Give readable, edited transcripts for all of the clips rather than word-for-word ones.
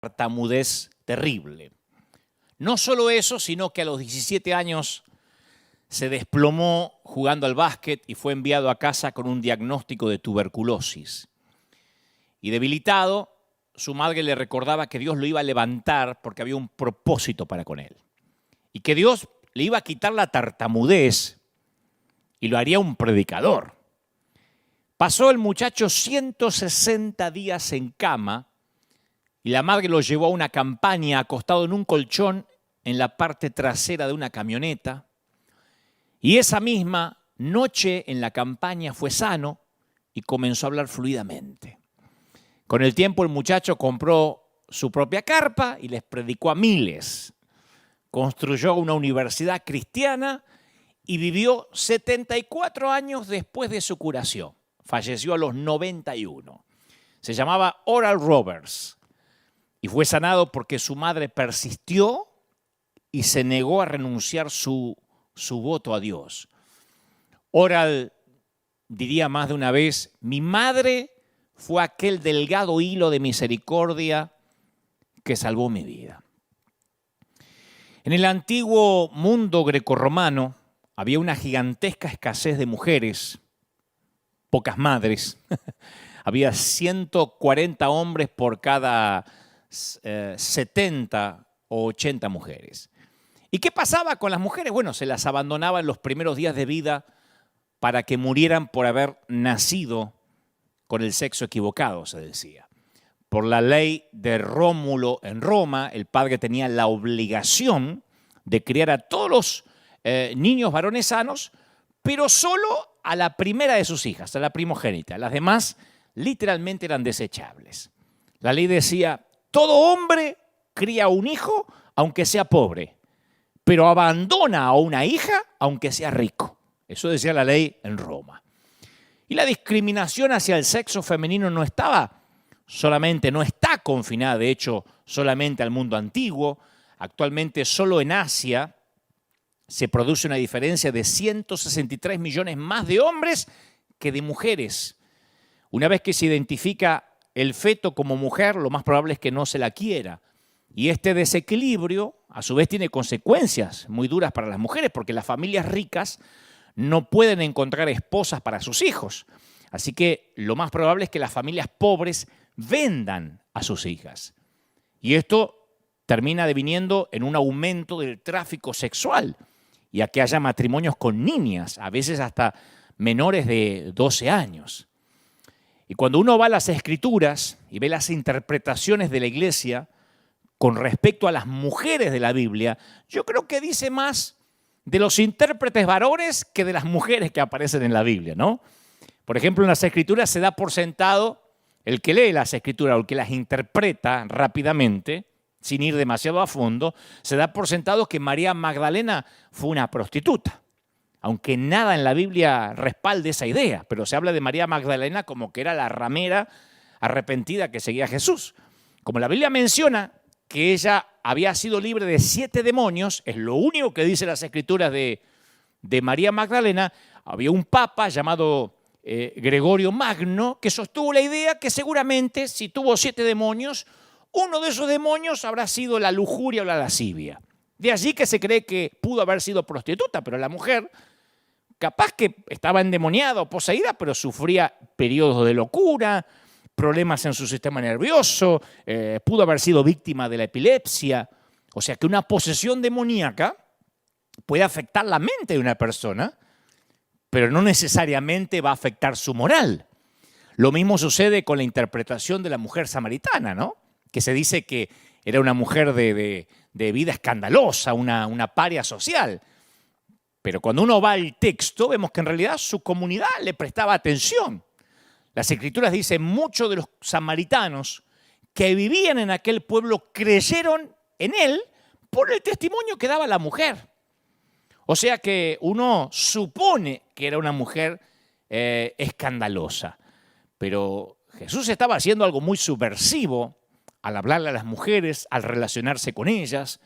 tartamudez terrible. No solo eso, sino que a los 17 años se desplomó jugando al básquet y fue enviado a casa con un diagnóstico de tuberculosis. Y debilitado, su madre le recordaba que Dios lo iba a levantar porque había un propósito para con él. Y que Dios le iba a quitar la tartamudez y lo haría un predicador. Pasó el muchacho 160 días en cama y la madre lo llevó a una campaña acostado en un colchón en la parte trasera de una camioneta. Y esa misma noche en la campaña fue sano y comenzó a hablar fluidamente. Con el tiempo el muchacho compró su propia carpa y les predicó a miles. Construyó una universidad cristiana y vivió 74 años después de su curación. Falleció a los 91. Se llamaba Oral Roberts y fue sanado porque su madre persistió y se negó a renunciar su voto a Dios. Oral diría más de una vez: mi madre fue aquel delgado hilo de misericordia que salvó mi vida. En el antiguo mundo grecorromano había una gigantesca escasez de mujeres, pocas madres. Había 140 hombres por cada 70 o 80 mujeres. ¿Y qué pasaba con las mujeres? Bueno, se las abandonaba en los primeros días de vida para que murieran por haber nacido con el sexo equivocado, se decía. Por la ley de Rómulo en Roma, el padre tenía la obligación de criar a todos los niños varones sanos, pero solo a la primera de sus hijas, a la primogénita. Las demás literalmente eran desechables. La ley decía: todo hombre cría un hijo aunque sea pobre, pero abandona a una hija aunque sea rico. Eso decía la ley en Roma. Y la discriminación hacia el sexo femenino no está confinada, de hecho, solamente al mundo antiguo. Actualmente solo en Asia se produce una diferencia de 163 millones más de hombres que de mujeres. Una vez que se identifica el feto como mujer, lo más probable es que no se la quiera. Y este desequilibrio, a su vez, tiene consecuencias muy duras para las mujeres, porque las familias ricas no pueden encontrar esposas para sus hijos. Así que lo más probable es que las familias pobres vendan a sus hijas. Y esto termina deviniendo en un aumento del tráfico sexual y a que haya matrimonios con niñas, a veces hasta menores de 12 años. Y cuando uno va a las Escrituras y ve las interpretaciones de la Iglesia con respecto a las mujeres de la Biblia, yo creo que dice más de los intérpretes varones que de las mujeres que aparecen en la Biblia, ¿no? Por ejemplo, en las Escrituras se da por sentado, el que lee las Escrituras o el que las interpreta rápidamente, sin ir demasiado a fondo, se da por sentado que María Magdalena fue una prostituta. Aunque nada en la Biblia respalde esa idea, pero se habla de María Magdalena como que era la ramera arrepentida que seguía a Jesús. Como la Biblia menciona que ella había sido libre de 7 demonios, es lo único que dice las Escrituras de María Magdalena. Había un papa llamado Gregorio Magno que sostuvo la idea que seguramente si tuvo 7 demonios, uno de esos demonios habrá sido la lujuria o la lascivia. De allí que se cree que pudo haber sido prostituta, pero la mujer capaz que estaba endemoniada o poseída, pero sufría periodos de locura, problemas en su sistema nervioso, pudo haber sido víctima de la epilepsia. O sea que una posesión demoníaca puede afectar la mente de una persona, pero no necesariamente va a afectar su moral. Lo mismo sucede con la interpretación de la mujer samaritana, ¿no? Que se dice que era una mujer de vida escandalosa, una paria social. Pero cuando uno va al texto, vemos que en realidad su comunidad le prestaba atención. Las Escrituras dicen: muchos de los samaritanos que vivían en aquel pueblo creyeron en él por el testimonio que daba la mujer. O sea que uno supone que era una mujer escandalosa. Pero Jesús estaba haciendo algo muy subversivo al hablarle a las mujeres, al relacionarse con ellas.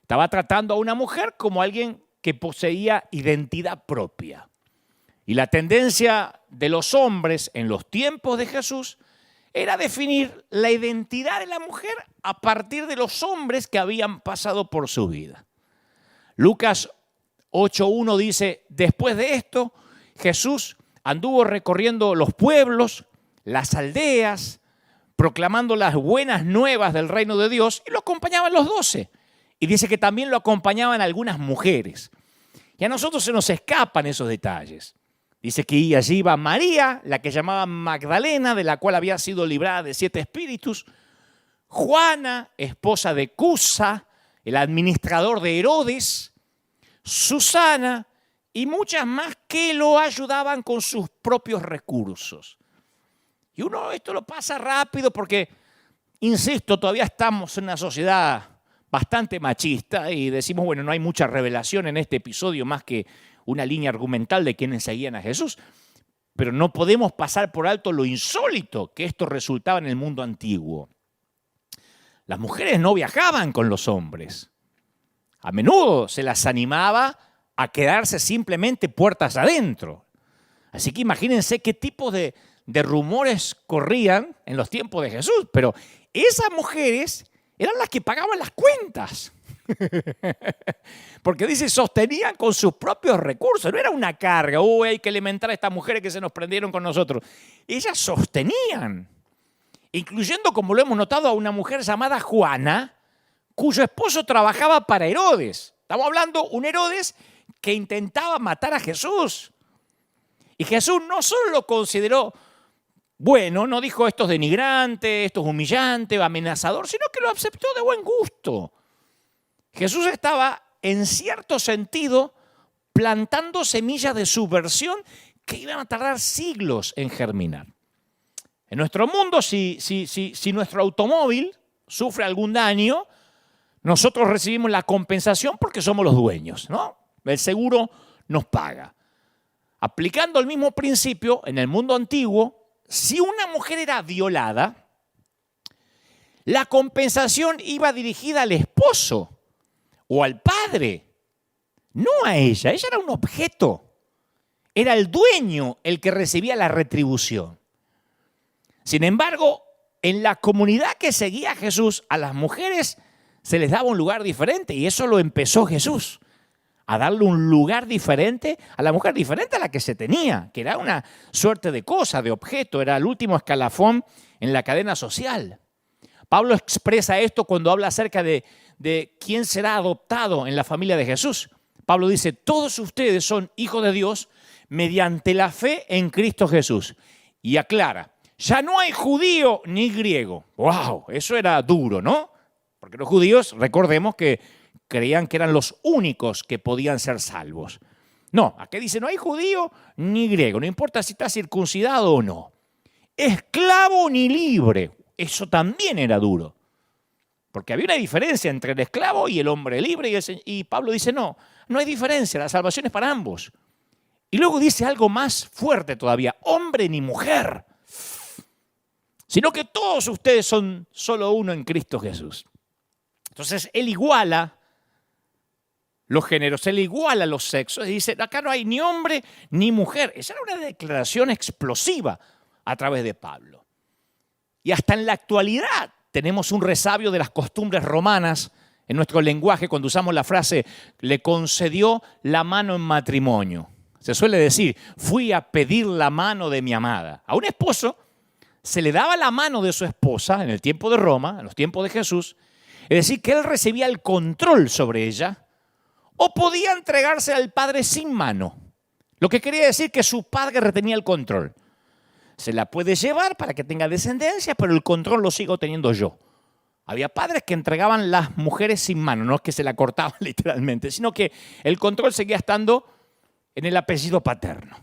Estaba tratando a una mujer como alguien que poseía identidad propia. Y la tendencia de los hombres en los tiempos de Jesús era definir la identidad de la mujer a partir de los hombres que habían pasado por su vida. Lucas 8:1 dice, después de esto, Jesús anduvo recorriendo los pueblos, las aldeas, proclamando las buenas nuevas del reino de Dios, y lo acompañaban los 12. Y dice que también lo acompañaban algunas mujeres. Y a nosotros se nos escapan esos detalles. Dice que allí iba María, la que llamaban Magdalena, de la cual había sido librada de 7 espíritus, Juana, esposa de Cusa, el administrador de Herodes, Susana y muchas más que lo ayudaban con sus propios recursos. Y uno esto lo pasa rápido porque, insisto, todavía estamos en una sociedad bastante machista y decimos, bueno, no hay mucha revelación en este episodio más que una línea argumental de quienes seguían a Jesús, pero no podemos pasar por alto lo insólito que esto resultaba en el mundo antiguo. Las mujeres no viajaban con los hombres. A menudo se las animaba a quedarse simplemente puertas adentro. Así que imagínense qué tipo de rumores corrían en los tiempos de Jesús, pero esas mujeres eran las que pagaban las cuentas. Porque dice, sostenían con sus propios recursos, no era una carga, hay que alimentar a estas mujeres que se nos prendieron con nosotros. Ellas sostenían, incluyendo, como lo hemos notado, a una mujer llamada Juana, cuyo esposo trabajaba para Herodes. Estamos hablando de un Herodes que intentaba matar a Jesús. Y Jesús no solo lo consideró bueno, no dijo esto es denigrante, esto es humillante, amenazador, sino que lo aceptó de buen gusto. Jesús estaba, en cierto sentido, plantando semillas de subversión que iban a tardar siglos en germinar. En nuestro mundo, si nuestro automóvil sufre algún daño, nosotros recibimos la compensación porque somos los dueños, ¿no? El seguro nos paga. Aplicando el mismo principio, en el mundo antiguo, si una mujer era violada, la compensación iba dirigida al esposo o al padre, no a ella. Ella era un objeto. Era el dueño el que recibía la retribución. Sin embargo, en la comunidad que seguía a Jesús, a las mujeres se les daba un lugar diferente, y eso lo empezó Jesús, a darle un lugar diferente a la mujer, diferente a la que se tenía, que era una suerte de cosa, de objeto, era el último escalafón en la cadena social. Pablo expresa esto cuando habla acerca de quién será adoptado en la familia de Jesús. Pablo dice, todos ustedes son hijos de Dios mediante la fe en Cristo Jesús. Y aclara, ya no hay judío ni griego. ¡Wow! Eso era duro, ¿no? Porque los judíos, recordemos que creían que eran los únicos que podían ser salvos. No, aquí dice, no hay judío ni griego, no importa si está circuncidado o no. Esclavo ni libre, eso también era duro. Porque había una diferencia entre el esclavo y el hombre libre, y Pablo dice, no hay diferencia, la salvación es para ambos. Y luego dice algo más fuerte todavía, hombre ni mujer, sino que todos ustedes son solo uno en Cristo Jesús. Entonces, él iguala los géneros, él iguala los sexos y dice, acá no hay ni hombre ni mujer. Esa era una declaración explosiva a través de Pablo. Y hasta en la actualidad tenemos un resabio de las costumbres romanas en nuestro lenguaje cuando usamos la frase, le concedió la mano en matrimonio. Se suele decir, fui a pedir la mano de mi amada. A un esposo se le daba la mano de su esposa en el tiempo de Roma, en los tiempos de Jesús, es decir, que él recibía el control sobre ella, o podía entregarse al padre sin mano. Lo que quería decir que su padre retenía el control. Se la puede llevar para que tenga descendencia, pero el control lo sigo teniendo yo. Había padres que entregaban las mujeres sin mano, no es que se la cortaban literalmente, sino que el control seguía estando en el apellido paterno.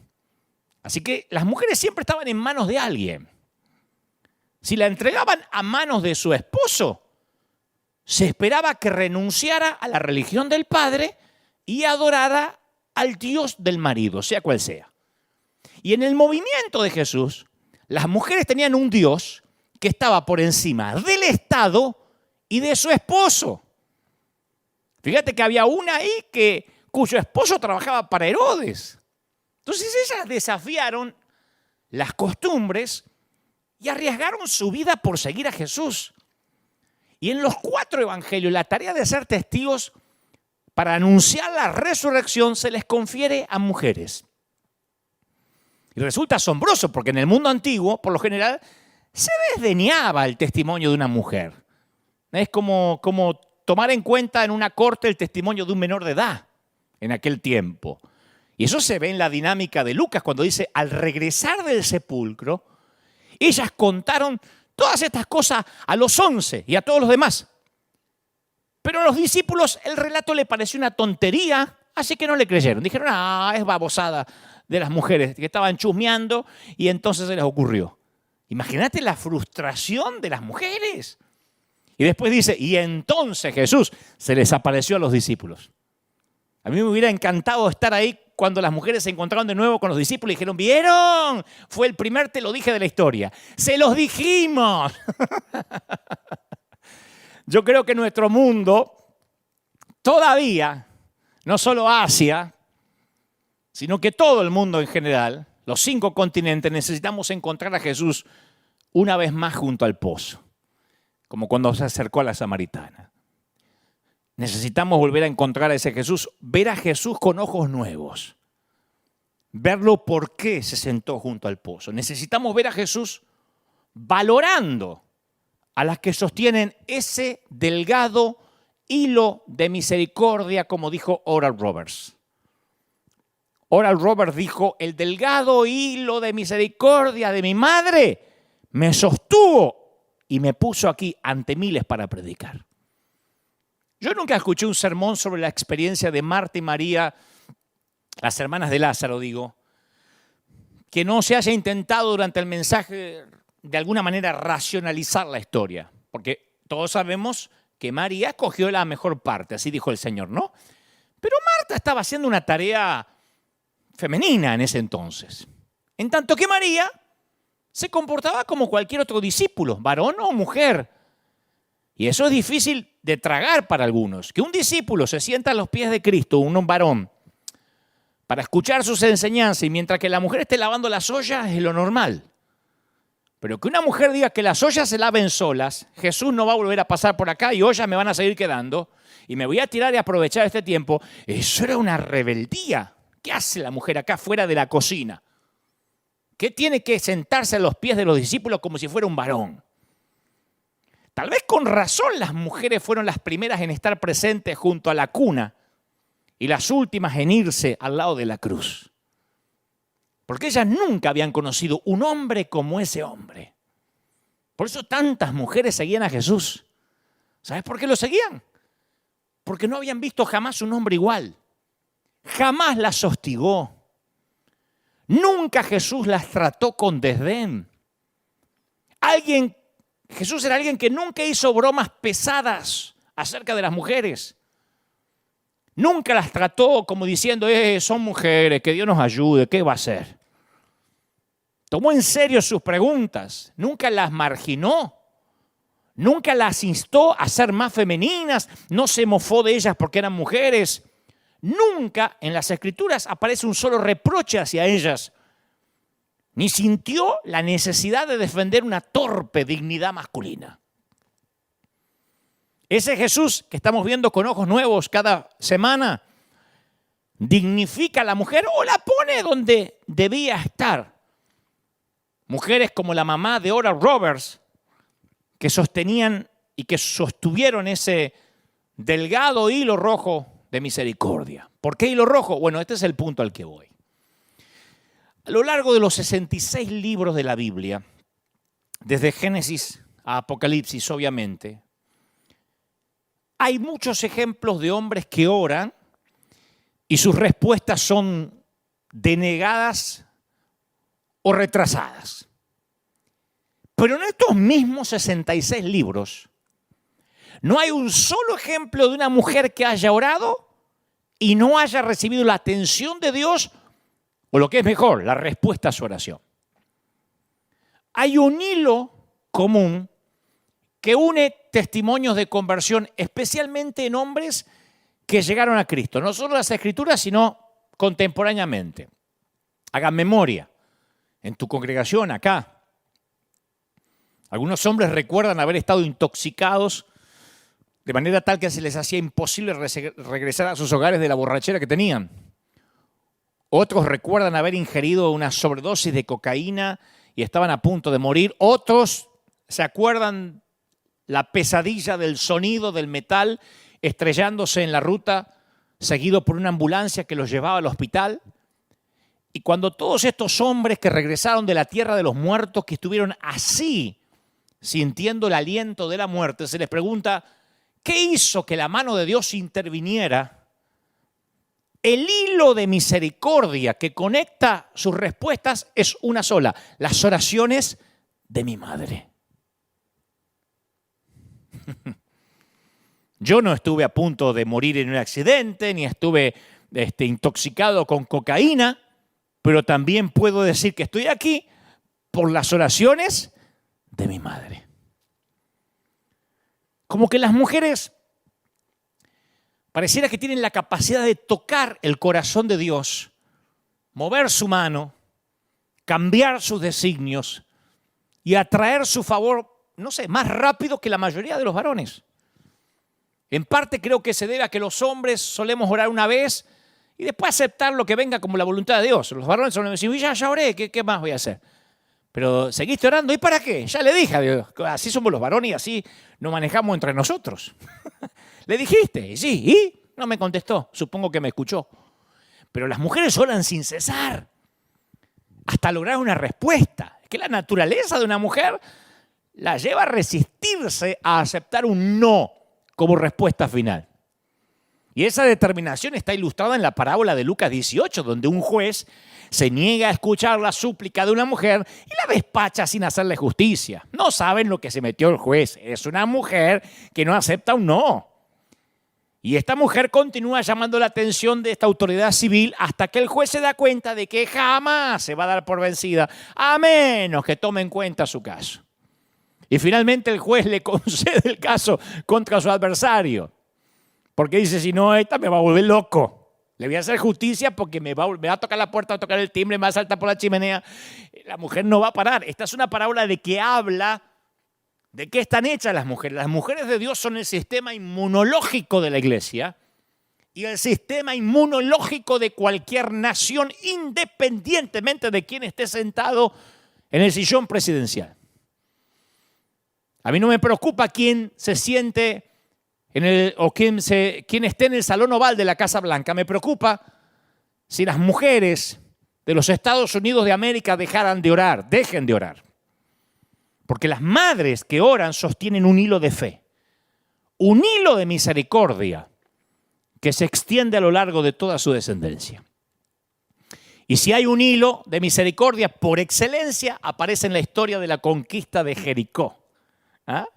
Así que las mujeres siempre estaban en manos de alguien. Si la entregaban a manos de su esposo, se esperaba que renunciara a la religión del padre y adorara al Dios del marido, sea cual sea. Y en el movimiento de Jesús, las mujeres tenían un Dios que estaba por encima del Estado y de su esposo. Fíjate que había una ahí cuyo esposo trabajaba para Herodes. Entonces ellas desafiaron las costumbres y arriesgaron su vida por seguir a Jesús. Y en los 4 evangelios, la tarea de ser testigos para anunciar la resurrección se les confiere a mujeres. Y resulta asombroso porque en el mundo antiguo, por lo general, se desdeñaba el testimonio de una mujer. Es como tomar en cuenta en una corte el testimonio de un menor de edad en aquel tiempo. Y eso se ve en la dinámica de Lucas cuando dice, al regresar del sepulcro, ellas contaron todas estas cosas a los 11 y a todos los demás. Pero a los discípulos el relato le pareció una tontería, así que no le creyeron. Dijeron, es babosada de las mujeres que estaban chusmeando y entonces se les ocurrió. Imagínate la frustración de las mujeres. Y después dice, y entonces Jesús se les apareció a los discípulos. A mí me hubiera encantado estar ahí cuando las mujeres se encontraron de nuevo con los discípulos y dijeron, ¿vieron? Fue el primer te lo dije de la historia. ¡Se los dijimos! Yo creo que nuestro mundo todavía, no solo Asia, sino que todo el mundo en general, los 5 continentes, necesitamos encontrar a Jesús una vez más junto al pozo, como cuando se acercó a la samaritana. Necesitamos volver a encontrar a ese Jesús, ver a Jesús con ojos nuevos, verlo por qué se sentó junto al pozo. Necesitamos ver a Jesús valorando a las que sostienen ese delgado hilo de misericordia, como dijo Oral Roberts. Oral Roberts dijo, el delgado hilo de misericordia de mi madre me sostuvo y me puso aquí ante miles para predicar. Yo nunca escuché un sermón sobre la experiencia de Marta y María, las hermanas de Lázaro, digo, que no se haya intentado durante el mensaje de alguna manera racionalizar la historia, porque todos sabemos que María cogió la mejor parte, así dijo el Señor, ¿no? Pero Marta estaba haciendo una tarea femenina en ese entonces, en tanto que María se comportaba como cualquier otro discípulo, varón o mujer. Y eso es difícil de tragar para algunos. Que un discípulo se sienta a los pies de Cristo, un varón, para escuchar sus enseñanzas y mientras que la mujer esté lavando las ollas es lo normal. Pero que una mujer diga que las ollas se laven solas, Jesús no va a volver a pasar por acá y ollas me van a seguir quedando y me voy a tirar y aprovechar este tiempo, eso era una rebeldía. ¿Qué hace la mujer acá fuera de la cocina? ¿Qué tiene que sentarse a los pies de los discípulos como si fuera un varón? Tal vez con razón las mujeres fueron las primeras en estar presentes junto a la cuna y las últimas en irse al lado de la cruz. Porque ellas nunca habían conocido un hombre como ese hombre. Por eso tantas mujeres seguían a Jesús. ¿Sabes por qué lo seguían? Porque no habían visto jamás un hombre igual. Jamás las hostigó. Nunca Jesús las trató con desdén. Jesús era alguien que nunca hizo bromas pesadas acerca de las mujeres. Nunca las trató como diciendo, son mujeres, que Dios nos ayude, ¿qué va a hacer? Tomó en serio sus preguntas, nunca las marginó, nunca las instó a ser más femeninas, no se mofó de ellas porque eran mujeres. Nunca en las Escrituras aparece un solo reproche hacia ellas, ni sintió la necesidad de defender una torpe dignidad masculina. Ese Jesús que estamos viendo con ojos nuevos cada semana, dignifica a la mujer o la pone donde debía estar. Mujeres como la mamá de Oral Roberts, que sostenían y que sostuvieron ese delgado hilo rojo de misericordia. ¿Por qué hilo rojo? Bueno, este es el punto al que voy. A lo largo de los 66 libros de la Biblia, desde Génesis a Apocalipsis, obviamente, hay muchos ejemplos de hombres que oran y sus respuestas son denegadas o retrasadas. Pero en estos mismos 66 libros no hay un solo ejemplo de una mujer que haya orado y no haya recibido la atención de Dios o lo que es mejor, la respuesta a su oración. Hay un hilo común que une testimonios de conversión, especialmente en hombres que llegaron a Cristo. No solo las Escrituras, sino contemporáneamente. Hagan memoria en tu congregación acá. Algunos hombres recuerdan haber estado intoxicados de manera tal que se les hacía imposible regresar a sus hogares de la borrachera que tenían. Otros recuerdan haber ingerido una sobredosis de cocaína y estaban a punto de morir. Otros se acuerdan la pesadilla del sonido del metal estrellándose en la ruta, seguido por una ambulancia que los llevaba al hospital. Y cuando todos estos hombres que regresaron de la tierra de los muertos, que estuvieron así, sintiendo el aliento de la muerte, se les pregunta, ¿qué hizo que la mano de Dios interviniera? El hilo de misericordia que conecta sus respuestas es una sola: las oraciones de mi madre. Yo no estuve a punto de morir en un accidente, ni estuve intoxicado con cocaína, pero también puedo decir que estoy aquí por las oraciones de mi madre. Como que las mujeres pareciera que tienen la capacidad de tocar el corazón de Dios, mover su mano, cambiar sus designios y atraer su favor, no sé, más rápido que la mayoría de los varones. En parte creo que se debe a que los hombres solemos orar una vez y después aceptar lo que venga como la voluntad de Dios. Los varones solemos decir, ya oré, ¿qué más voy a hacer? Pero seguiste orando, ¿y para qué? Ya le dije a Dios, así somos los varones y así nos manejamos entre nosotros. ¿Le dijiste? Sí, ¿y? No me contestó, supongo que me escuchó. Pero las mujeres oran sin cesar, hasta lograr una respuesta. Es que la naturaleza de una mujer la lleva a resistirse a aceptar un no como respuesta final. Y esa determinación está ilustrada en la parábola de Lucas 18, donde un juez se niega a escuchar la súplica de una mujer y la despacha sin hacerle justicia. No saben lo que se metió el juez. Es una mujer que no acepta un no. Y esta mujer continúa llamando la atención de esta autoridad civil hasta que el juez se da cuenta de que jamás se va a dar por vencida, a menos que tome en cuenta su caso. Y finalmente el juez le concede el caso contra su adversario. Porque dice, si no, esta me va a volver loco. Le voy a hacer justicia porque me va a tocar la puerta, va a tocar el timbre, me va a saltar por la chimenea. La mujer no va a parar. Esta es una parábola de que habla de qué están hechas las mujeres. Las mujeres de Dios son el sistema inmunológico de la iglesia y el sistema inmunológico de cualquier nación, independientemente de quién esté sentado en el sillón presidencial. A mí no me preocupa quién se siente quién esté en el Salón Oval de la Casa Blanca. Me preocupa si las mujeres de los Estados Unidos de América dejen de orar. Porque las madres que oran sostienen un hilo de fe, un hilo de misericordia que se extiende a lo largo de toda su descendencia. Y si hay un hilo de misericordia por excelencia, aparece en la historia de la conquista de Jericó. ¿Ah?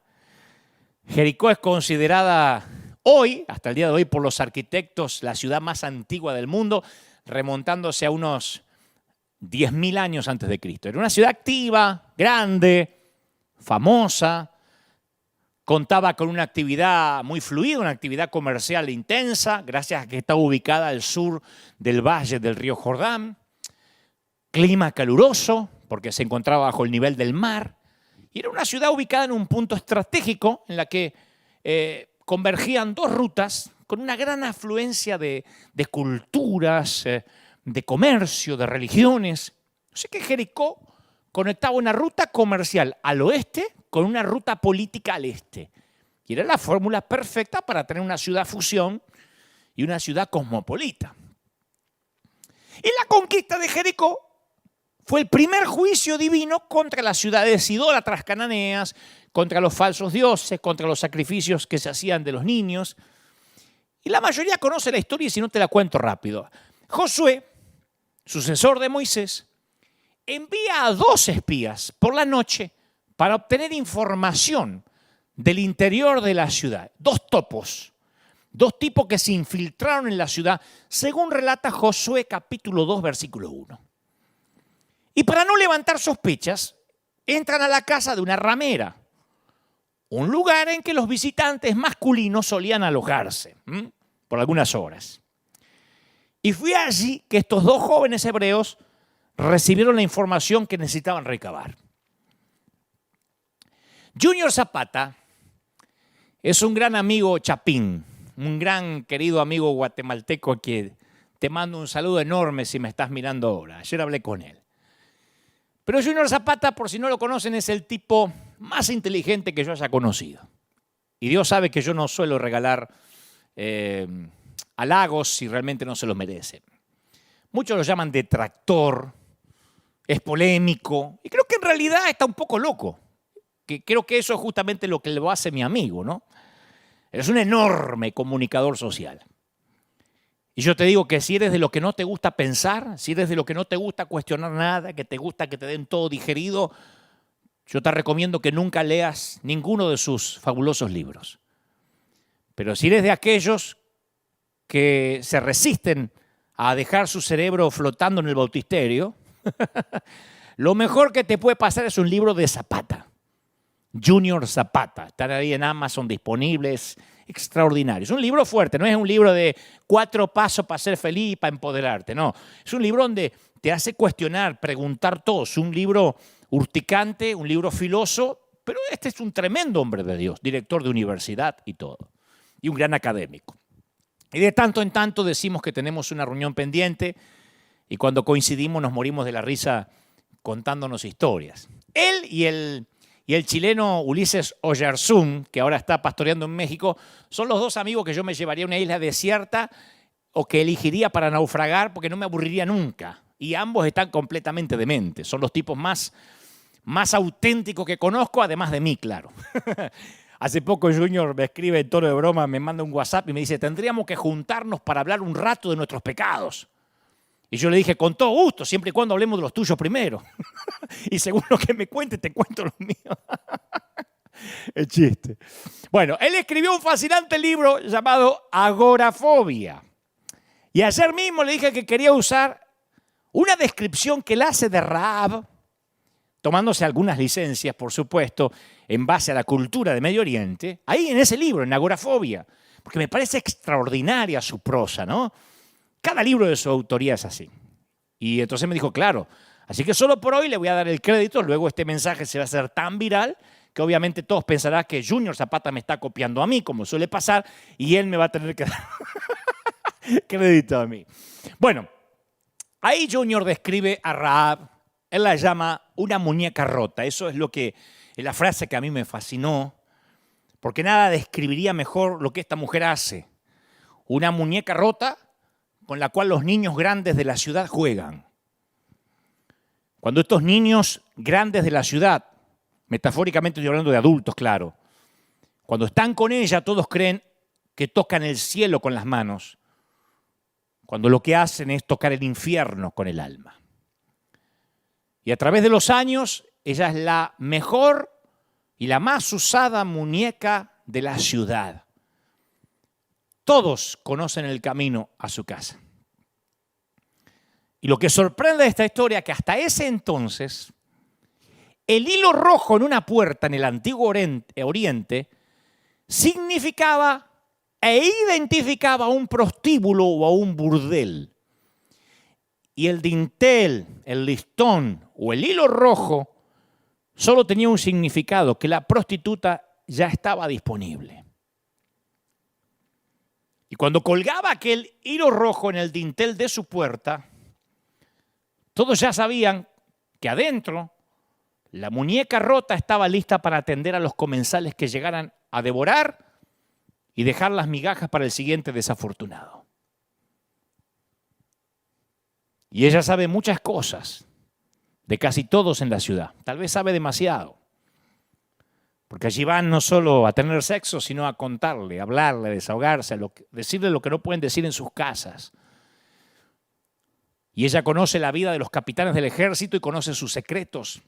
Jericó es considerada hoy, hasta el día de hoy, por los arquitectos, la ciudad más antigua del mundo, remontándose a unos 10.000 años antes de Cristo. Era una ciudad activa, grande, famosa, contaba con una actividad muy fluida, una actividad comercial intensa, gracias a que estaba ubicada al sur del valle del río Jordán. Clima caluroso, porque se encontraba bajo el nivel del mar. Y era una ciudad ubicada en un punto estratégico en la que convergían dos rutas con una gran afluencia de culturas, de comercio, de religiones. Así que Jericó conectaba una ruta comercial al oeste con una ruta política al este. Y era la fórmula perfecta para tener una ciudad fusión y una ciudad cosmopolita. Y la conquista de Jericó fue el primer juicio divino contra las ciudades idólatras cananeas, contra los falsos dioses, contra los sacrificios que se hacían de los niños. Y la mayoría conoce la historia y si no te la cuento rápido. Josué, sucesor de Moisés, envía a 2 espías por la noche para obtener información del interior de la ciudad. 2 topos, 2 tipos que se infiltraron en la ciudad, según relata Josué capítulo 2, versículo 1. Y para no levantar sospechas, entran a la casa de una ramera, un lugar en que los visitantes masculinos solían alojarse por algunas horas. Y fue allí que estos 2 jóvenes hebreos recibieron la información que necesitaban recabar. Junior Zapata es un gran amigo chapín, un gran querido amigo guatemalteco que te mando un saludo enorme si me estás mirando ahora. Ayer hablé con él. Pero Junior Zapata, por si no lo conocen, es el tipo más inteligente que yo haya conocido. Y Dios sabe que yo no suelo regalar halagos si realmente no se los merecen. Muchos lo llaman detractor, es polémico, y creo que en realidad está un poco loco. Que creo que eso es justamente lo que lo hace mi amigo, ¿no? Es un enorme comunicador social. Y yo te digo que si eres de lo que no te gusta pensar, si eres de lo que no te gusta cuestionar nada, que te gusta que te den todo digerido, yo te recomiendo que nunca leas ninguno de sus fabulosos libros. Pero si eres de aquellos que se resisten a dejar su cerebro flotando en el bautisterio, lo mejor que te puede pasar es un libro de Zapata. Junior Zapata, están ahí en Amazon disponibles, extraordinario. Es un libro fuerte, no es un libro de 4 pasos para ser feliz y para empoderarte, no. Es un libro donde te hace cuestionar, preguntar todo. Es un libro urticante, un libro filoso, pero este es un tremendo hombre de Dios, director de universidad y todo, y un gran académico. Y de tanto en tanto decimos que tenemos una reunión pendiente y cuando coincidimos nos morimos de la risa contándonos historias. Él y el chileno Ulises Oyarzún, que ahora está pastoreando en México, son los dos amigos que yo me llevaría a una isla desierta o que elegiría para naufragar porque no me aburriría nunca. Y ambos están completamente dementes. Son los tipos más auténticos que conozco, además de mí, claro. Hace poco Junior me escribe en tono de broma, me manda un WhatsApp y me dice, tendríamos que juntarnos para hablar un rato de nuestros pecados. Y yo le dije, con todo gusto, siempre y cuando hablemos de los tuyos primero. Y según lo que me cuentes, te cuento los míos. El chiste. Bueno, él escribió un fascinante libro llamado Agorafobia. Y ayer mismo le dije que quería usar una descripción que él hace de Rahab, tomándose algunas licencias, por supuesto, en base a la cultura de Medio Oriente, ahí en ese libro, en Agorafobia, porque me parece extraordinaria su prosa, ¿no? Cada libro de su autoría es así. Y entonces me dijo, claro, así que solo por hoy le voy a dar el crédito, luego este mensaje se va a hacer tan viral que obviamente todos pensarán que Junior Zapata me está copiando a mí, como suele pasar, y él me va a tener que dar crédito a mí. Bueno, ahí Junior describe a Rahab, él la llama una muñeca rota, eso es la frase que a mí me fascinó, porque nada describiría mejor lo que esta mujer hace. Una muñeca rota con la cual los niños grandes de la ciudad juegan. Cuando estos niños grandes de la ciudad, metafóricamente estoy hablando de adultos, claro, cuando están con ella todos creen que tocan el cielo con las manos, cuando lo que hacen es tocar el infierno con el alma. Y a través de los años, ella es la mejor y la más usada muñeca de la ciudad. Todos conocen el camino a su casa. Y lo que sorprende de esta historia es que hasta ese entonces, el hilo rojo en una puerta en el Antiguo Oriente significaba e identificaba a un prostíbulo o a un burdel. Y el dintel, el listón o el hilo rojo solo tenía un significado, que la prostituta ya estaba disponible. Y cuando colgaba aquel hilo rojo en el dintel de su puerta, todos ya sabían que adentro la muñeca rota estaba lista para atender a los comensales que llegaran a devorar y dejar las migajas para el siguiente desafortunado. Y ella sabe muchas cosas de casi todos en la ciudad. Tal vez sabe demasiado. Porque allí van no solo a tener sexo, sino a contarle, a hablarle, a desahogarse, decirle lo que no pueden decir en sus casas. Y ella conoce la vida de los capitanes del ejército y conoce sus secretos.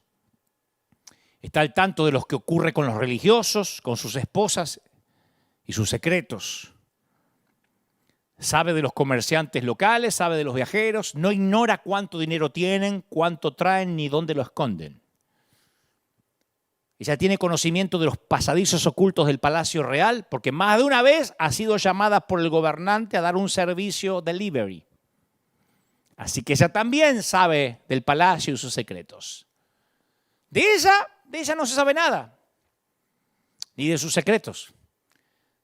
Está al tanto de lo que ocurre con los religiosos, con sus esposas y sus secretos. Sabe de los comerciantes locales, sabe de los viajeros, no ignora cuánto dinero tienen, cuánto traen ni dónde lo esconden. Ella tiene conocimiento de los pasadizos ocultos del Palacio Real porque más de una vez ha sido llamada por el gobernante a dar un servicio delivery. Así que ella también sabe del palacio y sus secretos. De ella no se sabe nada. ni de sus secretos.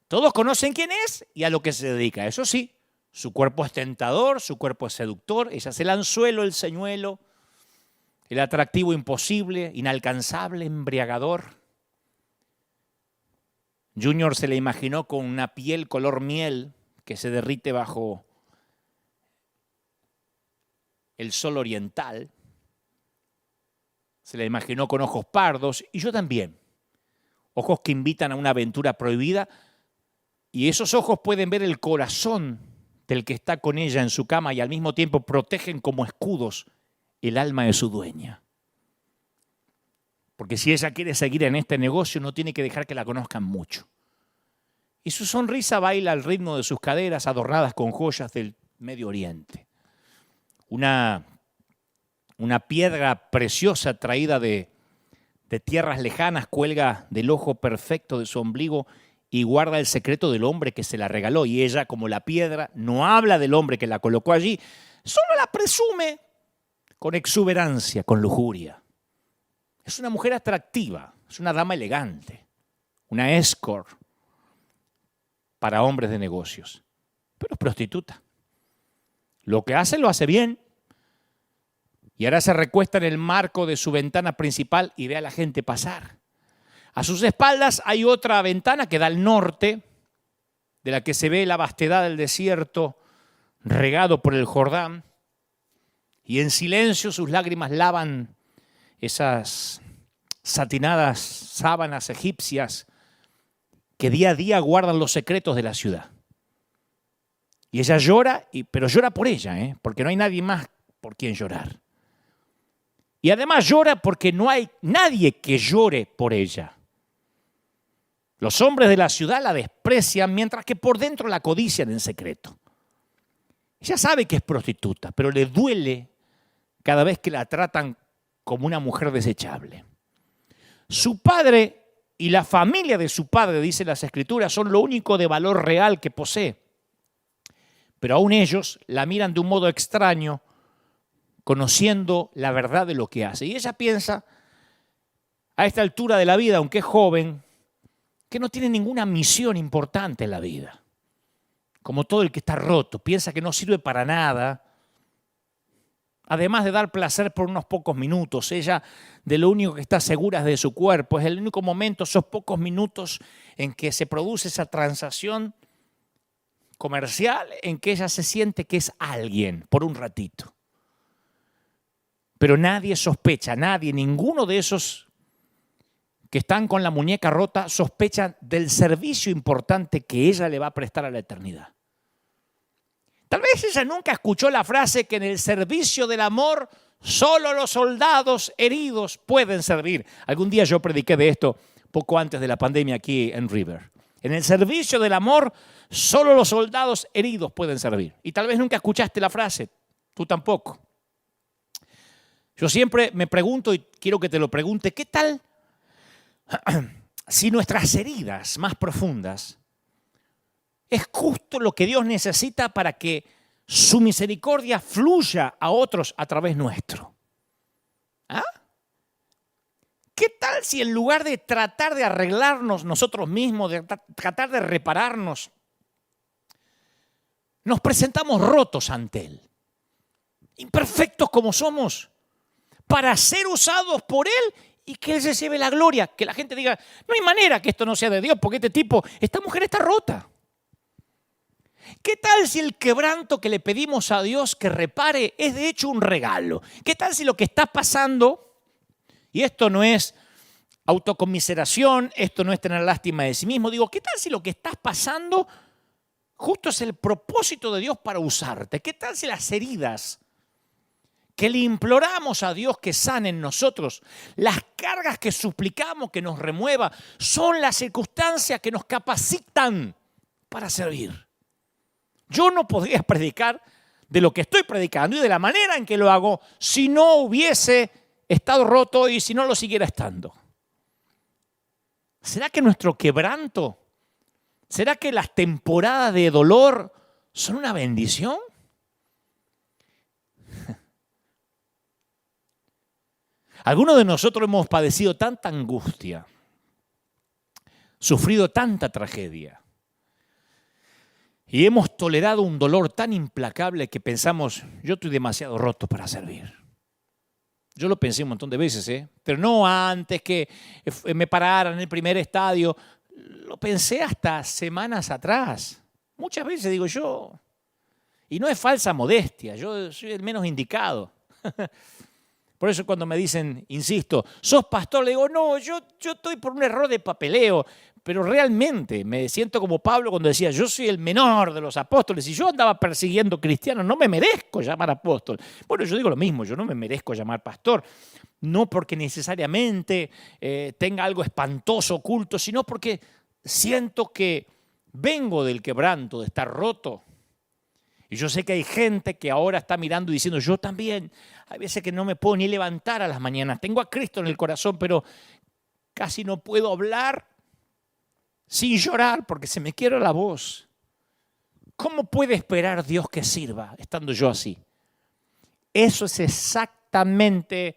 Todos conocen quién es y a lo que se dedica. Eso sí, su cuerpo es tentador, su cuerpo es seductor. Ella es el anzuelo, el señuelo, el atractivo imposible, inalcanzable, embriagador. Junior se le imaginó con una piel color miel que se derrite bajo el sol oriental. Se le imaginó con ojos pardos, y yo también. Ojos que invitan a una aventura prohibida, y esos ojos pueden ver el corazón del que está con ella en su cama y al mismo tiempo protegen como escudos el alma de su dueña. Porque si ella quiere seguir en este negocio, no tiene que dejar que la conozcan mucho. Y su sonrisa baila al ritmo de sus caderas adornadas con joyas del Medio Oriente. Una piedra preciosa traída de tierras lejanas cuelga del ojo perfecto de su ombligo y guarda el secreto del hombre que se la regaló. Y ella, como la piedra, no habla del hombre que la colocó allí, solo la presume con exuberancia, con lujuria. Es una mujer atractiva, es una dama elegante, una escort para hombres de negocios, pero es prostituta. Lo que hace, lo hace bien. Y ahora se recuesta en el marco de su ventana principal y ve a la gente pasar. A sus espaldas hay otra ventana que da al norte, de la que se ve la vastedad del desierto regado por el Jordán. Y en silencio sus lágrimas lavan esas satinadas sábanas egipcias que día a día guardan los secretos de la ciudad. Y ella llora, pero llora por ella, porque no hay nadie más por quien llorar. Y además llora porque no hay nadie que llore por ella. Los hombres de la ciudad la desprecian mientras que por dentro la codician en secreto. Ella sabe que es prostituta, pero le duele cada vez que la tratan como una mujer desechable. Su padre y la familia de su padre, dice las Escrituras, son lo único de valor real que posee. Pero aún ellos la miran de un modo extraño, conociendo la verdad de lo que hace. Y ella piensa, a esta altura de la vida, aunque es joven, que no tiene ninguna misión importante en la vida. Como todo el que está roto, piensa que no sirve para nada. Además de dar placer por unos pocos minutos, ella de lo único que está segura es de su cuerpo. Es el único momento, esos pocos minutos en que se produce esa transacción comercial, en que ella se siente que es alguien por un ratito. Pero nadie sospecha, ninguno de esos que están con la muñeca rota sospecha del servicio importante que ella le va a prestar a la eternidad. Tal vez ella nunca escuchó la frase que en el servicio del amor solo los soldados heridos pueden servir. Algún día yo prediqué de esto poco antes de la pandemia aquí en River. En el servicio del amor solo los soldados heridos pueden servir. Y tal vez nunca escuchaste la frase, tú tampoco. Yo siempre me pregunto, y quiero que te lo pregunte, ¿qué tal si nuestras heridas más profundas es justo lo que Dios necesita para que su misericordia fluya a otros a través nuestro? ¿Ah? ¿Qué tal si en lugar de tratar de arreglarnos nosotros mismos, de tratar de repararnos, nos presentamos rotos ante Él, imperfectos como somos, para ser usados por Él y que Él se lleve la gloria? Que la gente diga, no hay manera que esto no sea de Dios, porque esta mujer está rota. ¿Qué tal si el quebranto que le pedimos a Dios que repare es de hecho un regalo? ¿Qué tal si lo que está pasando, y esto no es autocomiseración, esto no es tener lástima de sí mismo, digo, ¿qué tal si lo que estás pasando justo es el propósito de Dios para usarte? ¿Qué tal si las heridas que le imploramos a Dios que sane en nosotros, las cargas que suplicamos que nos remueva, son las circunstancias que nos capacitan para servir? Yo no podría predicar de lo que estoy predicando y de la manera en que lo hago si no hubiese estado roto y si no lo siguiera estando. ¿Será que nuestro quebranto, será que las temporadas de dolor son una bendición? Algunos de nosotros hemos padecido tanta angustia, sufrido tanta tragedia y hemos tolerado un dolor tan implacable que pensamos, yo estoy demasiado roto para servir. Yo lo pensé un montón de veces, pero no antes que me pararan en el primer estadio. Lo pensé hasta semanas atrás. Muchas veces digo yo, y no es falsa modestia, yo soy el menos indicado. Por eso cuando me dicen, insisto, ¿sos pastor? Le digo, no, yo estoy por un error de papeleo, pero realmente me siento como Pablo cuando decía, yo soy el menor de los apóstoles y yo andaba persiguiendo cristianos, no me merezco llamar apóstol. Bueno, yo digo lo mismo, yo no me merezco llamar pastor, no porque necesariamente tenga algo espantoso, oculto, sino porque siento que vengo del quebranto, de estar roto. Y yo sé que hay gente que ahora está mirando y diciendo, yo también, hay veces que no me puedo ni levantar a las mañanas, tengo a Cristo en el corazón, pero casi no puedo hablar sin llorar porque se me quiebra la voz. ¿Cómo puede esperar Dios que sirva estando yo así? Eso es exactamente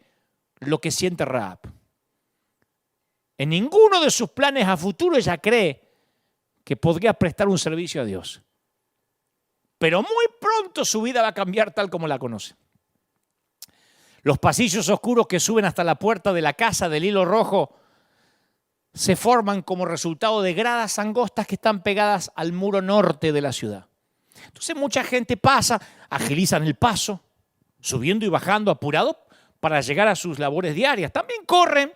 lo que siente Rahab. En ninguno de sus planes a futuro ella cree que podría prestar un servicio a Dios. Pero muy pronto su vida va a cambiar tal como la conoce. Los pasillos oscuros que suben hasta la puerta de la casa del hilo rojo se forman como resultado de gradas angostas que están pegadas al muro norte de la ciudad. Entonces mucha gente pasa, agilizan el paso, subiendo y bajando apurado para llegar a sus labores diarias. También corren,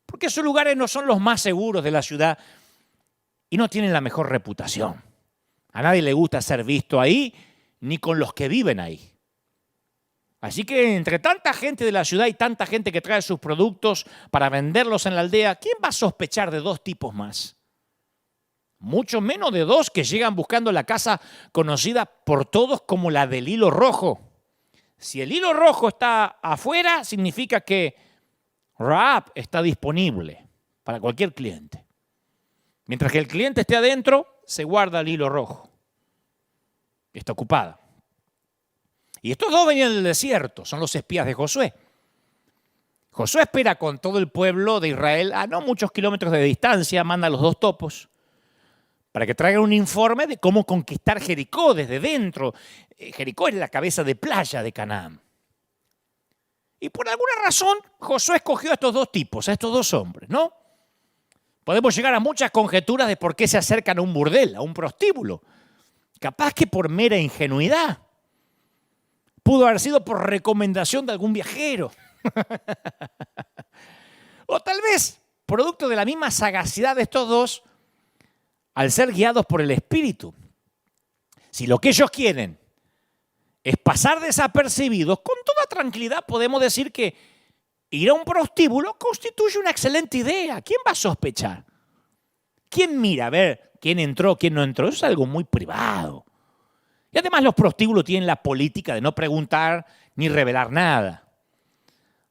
porque esos lugares no son los más seguros de la ciudad y no tienen la mejor reputación. A nadie le gusta ser visto ahí, ni con los que viven ahí. Así que entre tanta gente de la ciudad y tanta gente que trae sus productos para venderlos en la aldea, ¿quién va a sospechar de dos tipos más? Mucho menos de dos que llegan buscando la casa conocida por todos como la del hilo rojo. Si el hilo rojo está afuera, significa que Rahab está disponible para cualquier cliente. Mientras que el cliente esté adentro, se guarda el hilo rojo. Está ocupada. Y estos dos venían del desierto, son los espías de Josué. Josué espera con todo el pueblo de Israel a no muchos kilómetros de distancia, manda a los dos topos para que traigan un informe de cómo conquistar Jericó desde dentro. Jericó es la cabeza de playa de Canaán. Y por alguna razón Josué escogió a estos dos tipos, a estos dos hombres, ¿no? Podemos llegar a muchas conjeturas de por qué se acercan a un burdel, a un prostíbulo. Capaz que por mera ingenuidad. Pudo haber sido por recomendación de algún viajero. O tal vez, producto de la misma sagacidad de estos dos, al ser guiados por el Espíritu. Si lo que ellos quieren es pasar desapercibidos, con toda tranquilidad podemos decir que ir a un prostíbulo constituye una excelente idea. ¿Quién va a sospechar? ¿Quién mira a ver quién entró, quién no entró? Eso es algo muy privado. Y además los prostíbulos tienen la política de no preguntar ni revelar nada.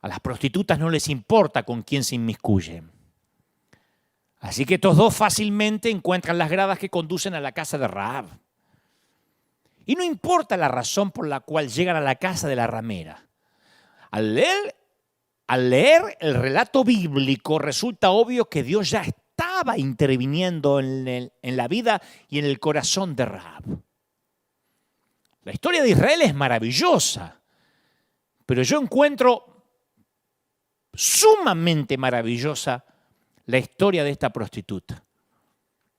A las prostitutas no les importa con quién se inmiscuyen. Así que estos dos fácilmente encuentran las gradas que conducen a la casa de Rahab. Y no importa la razón por la cual llegan a la casa de la ramera. Al leer el relato bíblico resulta obvio que Dios ya estaba interviniendo en la vida y en el corazón de Rahab. La historia de Israel es maravillosa, pero yo encuentro sumamente maravillosa la historia de esta prostituta.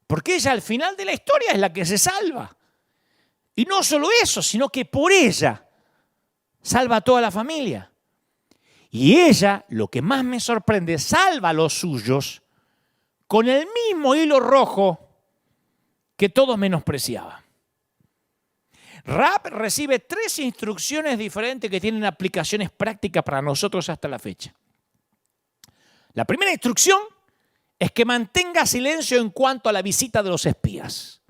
Porque ella al final de la historia es la que se salva. Y no solo eso, sino que por ella salva a toda la familia. Y ella, lo que más me sorprende, salva a los suyos con el mismo hilo rojo que todos menospreciaban. Rahab recibe 3 instrucciones diferentes que tienen aplicaciones prácticas para nosotros hasta la fecha. La primera instrucción es que mantenga silencio en cuanto a la visita de los espías.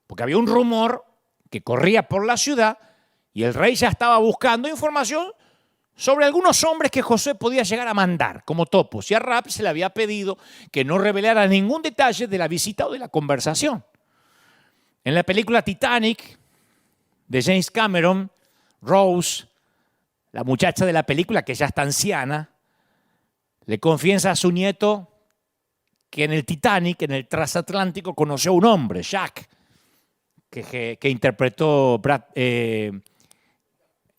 Porque había un rumor que corría por la ciudad y el rey ya estaba buscando información sobre algunos hombres que Josué podía llegar a mandar como topos. Y a Rahab se le había pedido que no revelara ningún detalle de la visita o de la conversación. En la película Titanic de James Cameron, Rose, la muchacha de la película que ya está anciana, le confiesa a su nieto que en el Titanic, en el transatlántico, conoció a un hombre, Jack, que interpretó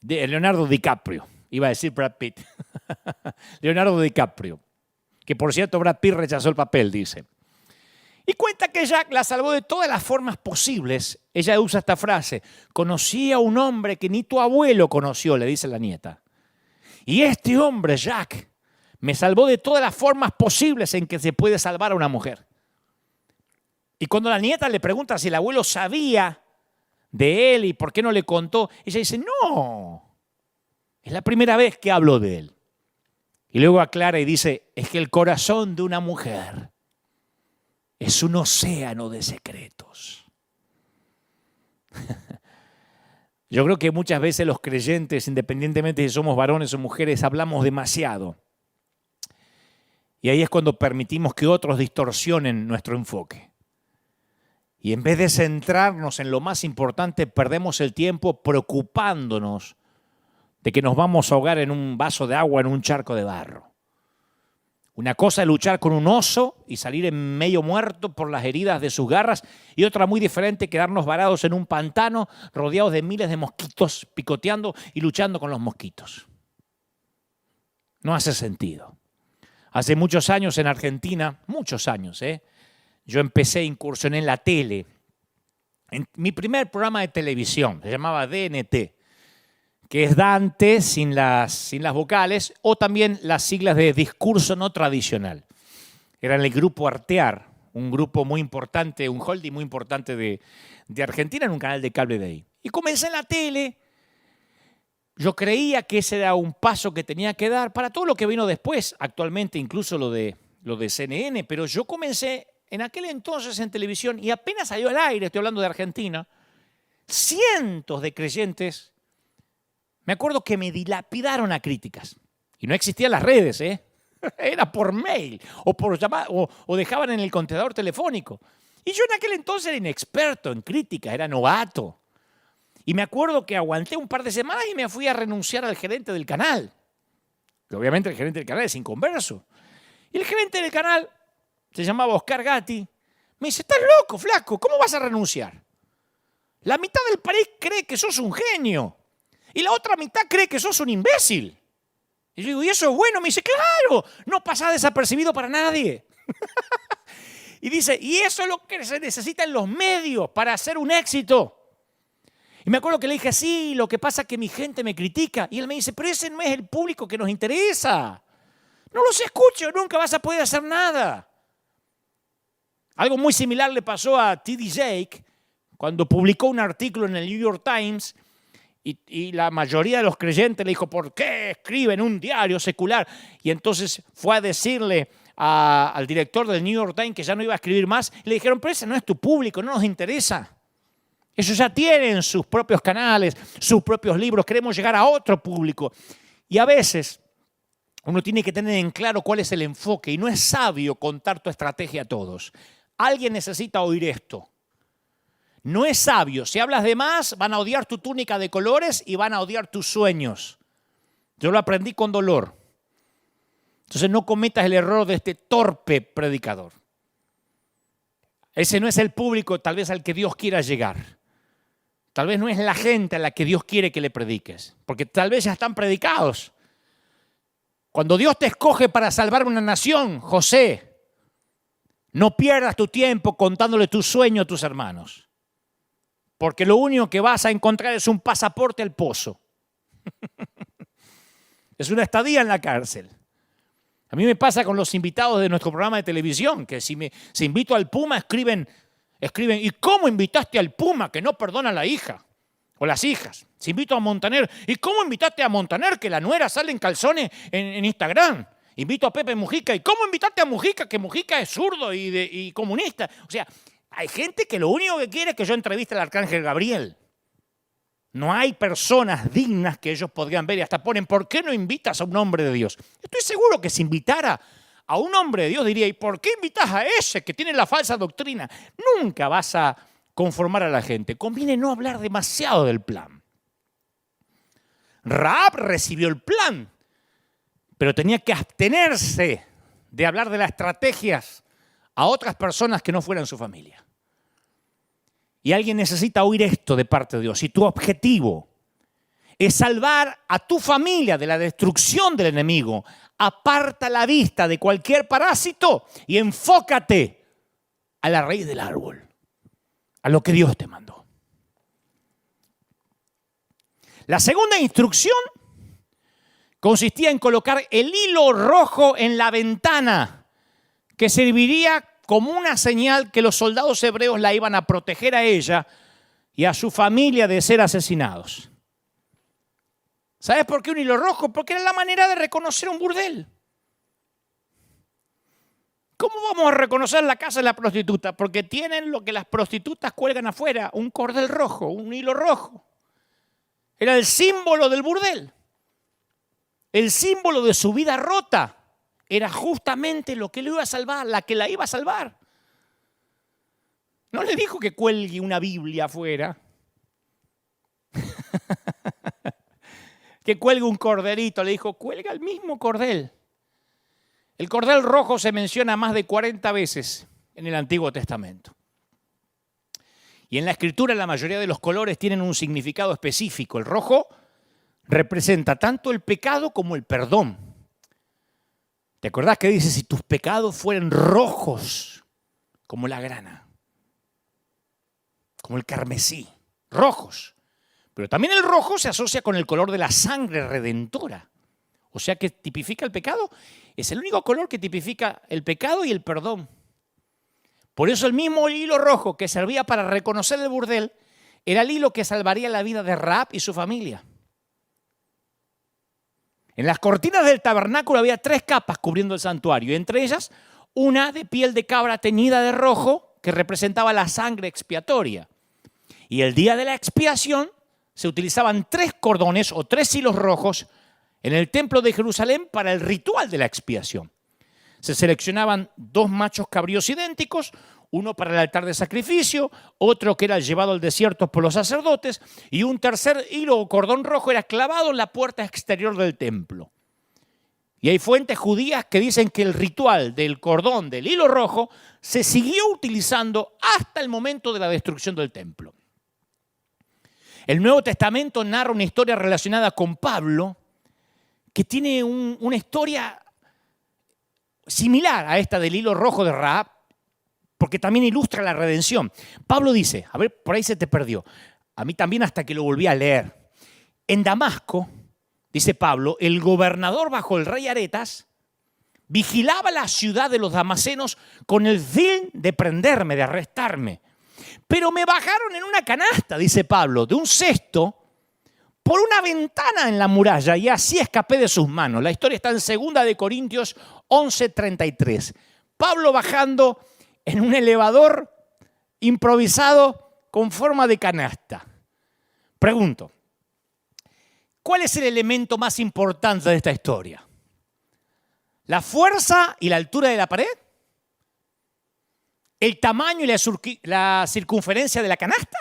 Leonardo DiCaprio. Iba a decir Brad Pitt. Leonardo DiCaprio. Que por cierto Brad Pitt rechazó el papel, dice. Y cuenta que Jack la salvó de todas las formas posibles. Ella usa esta frase: conocí a un hombre que ni tu abuelo conoció, le dice la nieta. Y este hombre, Jack, me salvó de todas las formas posibles en que se puede salvar a una mujer. Y cuando la nieta le pregunta si el abuelo sabía de él y por qué no le contó, ella dice, no, es la primera vez que hablo de él. Y luego aclara y dice, es que el corazón de una mujer es un océano de secretos. Yo creo que muchas veces los creyentes, independientemente si somos varones o mujeres, hablamos demasiado. Y ahí es cuando permitimos que otros distorsionen nuestro enfoque. Y en vez de centrarnos en lo más importante, perdemos el tiempo preocupándonos de que nos vamos a ahogar en un vaso de agua, en un charco de barro. Una cosa es luchar con un oso y salir en medio muerto por las heridas de sus garras, y otra muy diferente, quedarnos varados en un pantano rodeados de miles de mosquitos picoteando y luchando con los mosquitos. No hace sentido. Hace muchos años en Argentina, muchos años, yo incursioné en la tele. En mi primer programa de televisión, se llamaba DNT, que es Dante sin las vocales, o también las siglas de discurso no tradicional. Era el grupo Artear, un grupo muy importante, un holding muy importante de Argentina, en un canal de cable de ahí. Y comencé en la tele. Yo creía que ese era un paso que tenía que dar para todo lo que vino después, actualmente incluso lo de CNN, pero yo comencé en aquel entonces en televisión y apenas salió al aire, estoy hablando de Argentina, cientos de creyentes, me acuerdo que me dilapidaron a críticas. Y no existían las redes, era por mail o por llamada, o dejaban en el contestador telefónico. Y yo en aquel entonces era inexperto en crítica, era novato. Y me acuerdo que aguanté un par de semanas y me fui a renunciar al gerente del canal. Que obviamente el gerente del canal es inconverso. Y el gerente del canal, se llamaba Oscar Gatti, me dice, estás loco, flaco, ¿cómo vas a renunciar? La mitad del país cree que sos un genio y la otra mitad cree que sos un imbécil. Y yo digo, ¿y eso es bueno? Me dice, claro, no pasás desapercibido para nadie. Y dice, y eso es lo que se necesita en los medios para hacer un éxito. Y me acuerdo que le dije, sí, lo que pasa es que mi gente me critica. Y él me dice, pero ese no es el público que nos interesa. No los escucho, nunca vas a poder hacer nada. Algo muy similar le pasó a T.D. Jakes cuando publicó un artículo en el New York Times y la mayoría de los creyentes le dijo, ¿por qué escribe en un diario secular? Y entonces fue a decirle al director del New York Times que ya no iba a escribir más. Y le dijeron, pero ese no es tu público, no nos interesa. Ellos ya tienen sus propios canales, sus propios libros, queremos llegar a otro público. Y a veces uno tiene que tener en claro cuál es el enfoque y no es sabio contar tu estrategia a todos. Alguien necesita oír esto. No es sabio. Si hablas de más, van a odiar tu túnica de colores y van a odiar tus sueños. Yo lo aprendí con dolor. Entonces no cometas el error de este torpe predicador. Ese no es el público tal vez al que Dios quiera llegar. Tal vez no es la gente a la que Dios quiere que le prediques, porque tal vez ya están predicados. Cuando Dios te escoge para salvar una nación, José, no pierdas tu tiempo contándole tu sueño a tus hermanos, porque lo único que vas a encontrar es un pasaporte al pozo. Es una estadía en la cárcel. A mí me pasa con los invitados de nuestro programa de televisión, que si invito al Puma, escriben, ¿y cómo invitaste al Puma que no perdona a la hija? O las hijas. Si invito a Montaner, ¿y cómo invitaste a Montaner que la nuera sale en calzones en Instagram? Invito a Pepe Mujica, ¿y cómo invitaste a Mujica que Mujica es zurdo y comunista? O sea, hay gente que lo único que quiere es que yo entreviste al arcángel Gabriel. No hay personas dignas que ellos podrían ver y hasta ponen, ¿por qué no invitas a un hombre de Dios? Estoy seguro que si invitara a un hombre de Dios diría, ¿y por qué invitas a ese que tiene la falsa doctrina? Nunca vas a conformar a la gente. Conviene no hablar demasiado del plan. Rahab recibió el plan, pero tenía que abstenerse de hablar de las estrategias a otras personas que no fueran su familia. Y alguien necesita oír esto de parte de Dios. Si tu objetivo es salvar a tu familia de la destrucción del enemigo, aparta la vista de cualquier parásito y enfócate a la raíz del árbol, a lo que Dios te mandó. La segunda instrucción consistía en colocar el hilo rojo en la ventana, que serviría como una señal que los soldados hebreos la iban a proteger a ella y a su familia de ser asesinados. ¿Sabes por qué un hilo rojo? Porque era la manera de reconocer un burdel. ¿Cómo vamos a reconocer la casa de la prostituta? Porque tienen lo que las prostitutas cuelgan afuera, un cordel rojo, un hilo rojo. Era el símbolo del burdel. El símbolo de su vida rota. Era justamente lo que le iba a salvar, la que la iba a salvar. No le dijo que cuelgue una Biblia afuera. Que cuelgue un corderito. Le dijo, cuelga el mismo cordel. El cordel rojo se menciona más de 40 veces en el Antiguo Testamento. Y en la Escritura la mayoría de los colores tienen un significado específico. El rojo representa tanto el pecado como el perdón. ¿Te acordás que dice, si tus pecados fueran rojos como la grana, como el carmesí, rojos? Pero también el rojo se asocia con el color de la sangre redentora. O sea que tipifica el pecado. Es el único color que tipifica el pecado y el perdón. Por eso el mismo hilo rojo que servía para reconocer el burdel era el hilo que salvaría la vida de Rahab y su familia. En las cortinas del tabernáculo había 3 capas cubriendo el santuario, entre ellas una de piel de cabra teñida de rojo que representaba la sangre expiatoria. Y el día de la expiación se utilizaban 3 cordones o 3 hilos rojos en el templo de Jerusalén para el ritual de la expiación. Se seleccionaban 2 machos cabríos idénticos, uno para el altar de sacrificio, otro que era llevado al desierto por los sacerdotes, y un tercer hilo o cordón rojo era clavado en la puerta exterior del templo. Y hay fuentes judías que dicen que el ritual del cordón del hilo rojo se siguió utilizando hasta el momento de la destrucción del templo. El Nuevo Testamento narra una historia relacionada con Pablo que tiene una historia similar a esta del hilo rojo de Rahab, porque también ilustra la redención. Pablo dice, a ver, por ahí se te perdió, a mí también hasta que lo volví a leer. En Damasco, dice Pablo, el gobernador bajo el rey Aretas vigilaba la ciudad de los damascenos con el fin de prenderme, de arrestarme. Pero me bajaron en una canasta, dice Pablo, de un cesto por una ventana en la muralla y así escapé de sus manos. La historia está en 2 de Corintios 11:33. Pablo bajando en un elevador improvisado con forma de canasta. Pregunto, ¿cuál es el elemento más importante de esta historia? ¿La fuerza y la altura de la pared? ¿El tamaño y la circunferencia de la canasta?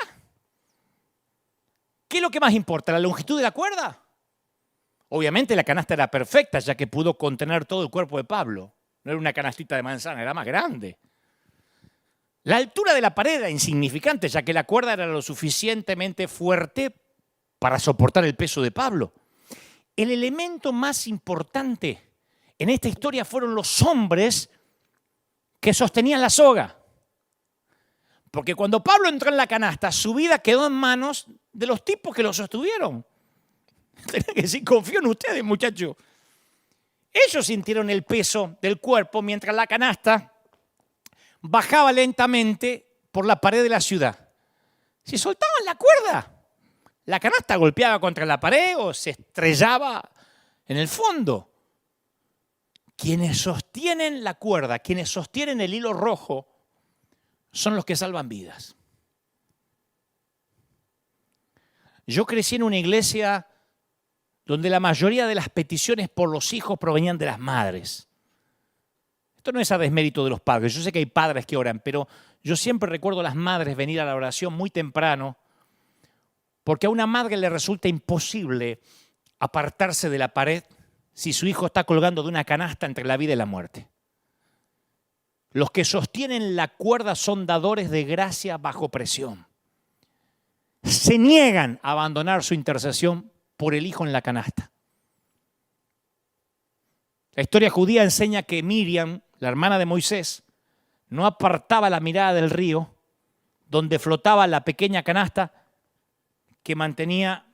¿Qué es lo que más importa? ¿La longitud de la cuerda? Obviamente la canasta era perfecta, ya que pudo contener todo el cuerpo de Pablo. No era una canastita de manzana, era más grande. La altura de la pared era insignificante, ya que la cuerda era lo suficientemente fuerte para soportar el peso de Pablo. El elemento más importante en esta historia fueron los hombres que sostenían la soga. Porque cuando Pablo entró en la canasta, su vida quedó en manos de los tipos que lo sostuvieron. Tenés que decir, confío en ustedes, muchachos. Ellos sintieron el peso del cuerpo mientras la canasta bajaba lentamente por la pared de la ciudad. Si soltaban la cuerda, la canasta golpeaba contra la pared o se estrellaba en el fondo. Quienes sostienen la cuerda, quienes sostienen el hilo rojo, son los que salvan vidas. Yo crecí en una iglesia donde la mayoría de las peticiones por los hijos provenían de las madres. Esto no es a desmérito de los padres. Yo sé que hay padres que oran, pero yo siempre recuerdo a las madres venir a la oración muy temprano, porque a una madre le resulta imposible apartarse de la pared si su hijo está colgando de una canasta entre la vida y la muerte. Los que sostienen la cuerda son dadores de gracia bajo presión. Se niegan a abandonar su intercesión por el hijo en la canasta. La historia judía enseña que Miriam, la hermana de Moisés, no apartaba la mirada del río donde flotaba la pequeña canasta que mantenía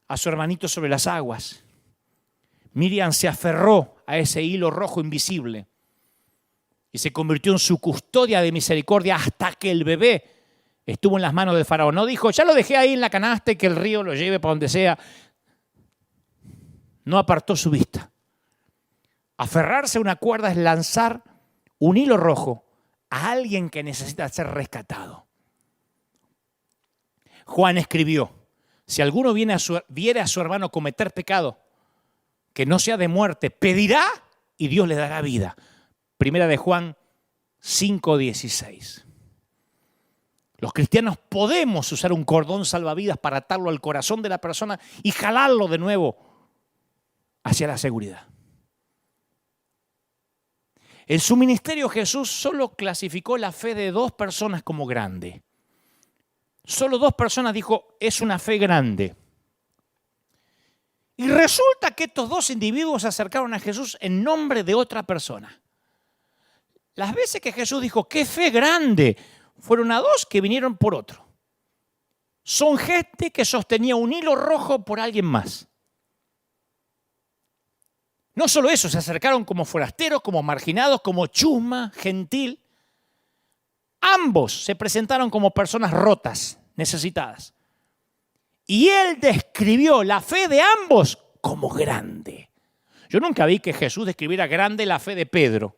a su hermanito sobre las aguas. Miriam se aferró a ese hilo rojo invisible y se convirtió en su custodia de misericordia hasta que el bebé estuvo en las manos del faraón. No dijo, ya lo dejé ahí en la canasta y que el río lo lleve para donde sea. No apartó su vista. Aferrarse a una cuerda es lanzar un hilo rojo a alguien que necesita ser rescatado. Juan escribió, si alguno viere a su hermano cometer pecado, que no sea de muerte, pedirá y Dios le dará vida. Primera de Juan 5:16. Los cristianos podemos usar un cordón salvavidas para atarlo al corazón de la persona y jalarlo de nuevo hacia la seguridad. En su ministerio Jesús solo clasificó la fe de 2 personas como grande. Solo 2 personas dijo, es una fe grande. Y resulta que estos 2 individuos se acercaron a Jesús en nombre de otra persona. Las veces que Jesús dijo, qué fe grande, fueron a 2 que vinieron por otro. Son gente que sostenía un hilo rojo por alguien más. No solo eso, se acercaron como forasteros, como marginados, como chusma, gentil. Ambos se presentaron como personas rotas, necesitadas. Y él describió la fe de ambos como grande. Yo nunca vi que Jesús describiera grande la fe de Pedro,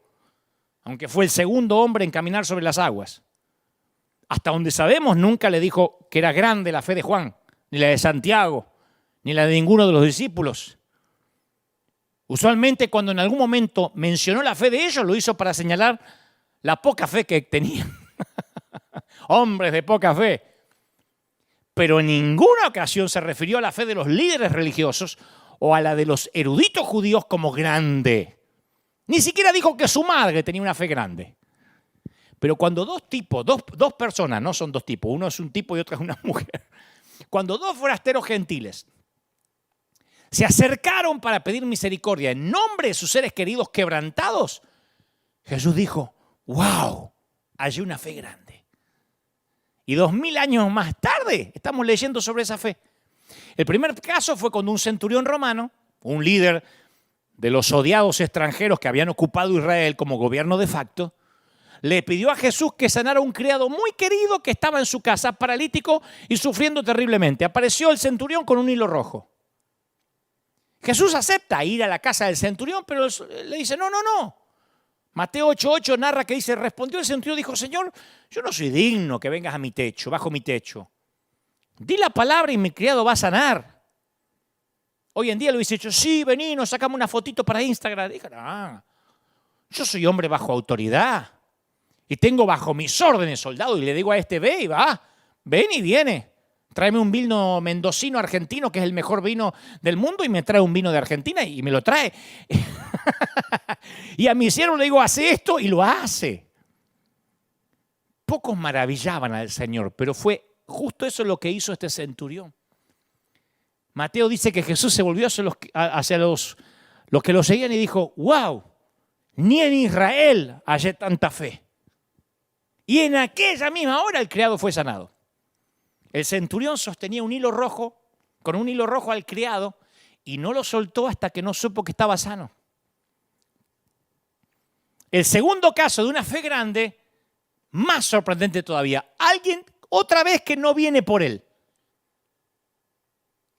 aunque fue el segundo hombre en caminar sobre las aguas. Hasta donde sabemos, nunca le dijo que era grande la fe de Juan, ni la de Santiago, ni la de ninguno de los discípulos. Usualmente cuando en algún momento mencionó la fe de ellos, lo hizo para señalar la poca fe que tenían. Hombres de poca fe. Pero en ninguna ocasión se refirió a la fe de los líderes religiosos o a la de los eruditos judíos como grande. Ni siquiera dijo que su madre tenía una fe grande. Pero cuando dos personas, no son 2 tipos, uno es un tipo y otro es una mujer. Cuando 2 forasteros gentiles se acercaron para pedir misericordia en nombre de sus seres queridos quebrantados, Jesús dijo, wow, hay una fe grande. Y 2000 años más tarde estamos leyendo sobre esa fe. El primer caso fue cuando un centurión romano, un líder de los odiados extranjeros que habían ocupado Israel como gobierno de facto, le pidió a Jesús que sanara a un criado muy querido que estaba en su casa, paralítico y sufriendo terriblemente. Apareció el centurión con un hilo rojo. Jesús acepta ir a la casa del centurión, pero le dice, no. Mateo 8:8 narra que dice, respondió el centurión, dijo, Señor, yo no soy digno que vengas a mi techo, bajo mi techo. Di la palabra y mi criado va a sanar. Hoy en día lo hubiese dicho, sí, vení, nos sacamos una fotito para Instagram. Dije, no, yo soy hombre bajo autoridad y tengo bajo mis órdenes soldado y le digo a este, ve y va, ven y viene. Tráeme un vino mendocino argentino, que es el mejor vino del mundo, y me trae un vino de Argentina y me lo trae. Y a mi siervo le digo, hace esto, y lo hace. Pocos maravillaban al Señor, pero fue justo eso lo que hizo este centurión. Mateo dice que Jesús se volvió hacia los que lo seguían y dijo, wow, ni en Israel hallé tanta fe. Y en aquella misma hora el criado fue sanado. El centurión sostenía un hilo rojo, con un hilo rojo al criado, y no lo soltó hasta que no supo que estaba sano. El segundo caso de una fe grande, más sorprendente todavía. Alguien, otra vez, que no viene por él,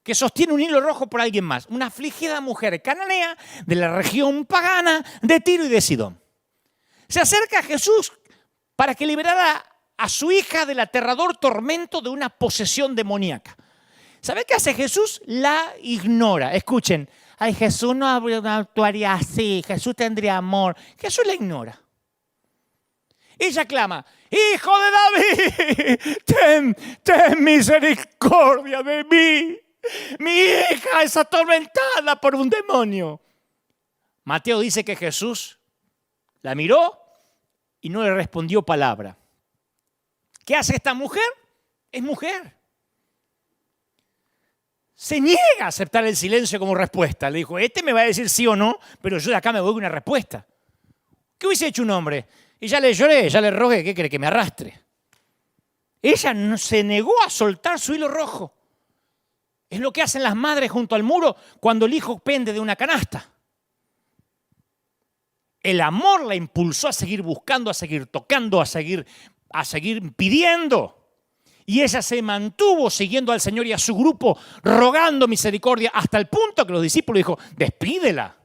que sostiene un hilo rojo por alguien más. Una afligida mujer cananea de la región pagana de Tiro y de Sidón. Se acerca a Jesús para que liberara a su hija del aterrador tormento de una posesión demoníaca. ¿Sabe qué hace Jesús? La ignora. Escuchen, ay, Jesús no actuaría así, Jesús tendría amor. Jesús la ignora. Ella clama, Hijo de David, ten misericordia de mí. Mi hija es atormentada por un demonio. Mateo dice que Jesús la miró, y no le respondió palabra. ¿Qué hace esta mujer? Es mujer. Se niega a aceptar el silencio como respuesta. Le dijo, este me va a decir sí o no, pero yo de acá me voy con una respuesta. ¿Qué hubiese hecho un hombre? Y ya le lloré, ya le rogué, ¿qué cree? Que me arrastre. Ella no se negó a soltar su hilo rojo. Es lo que hacen las madres junto al muro cuando el hijo pende de una canasta. El amor la impulsó a seguir buscando, a seguir tocando, a seguir pidiendo. Y ella se mantuvo siguiendo al Señor y a su grupo, rogando misericordia, hasta el punto que los discípulos dijo, despídela.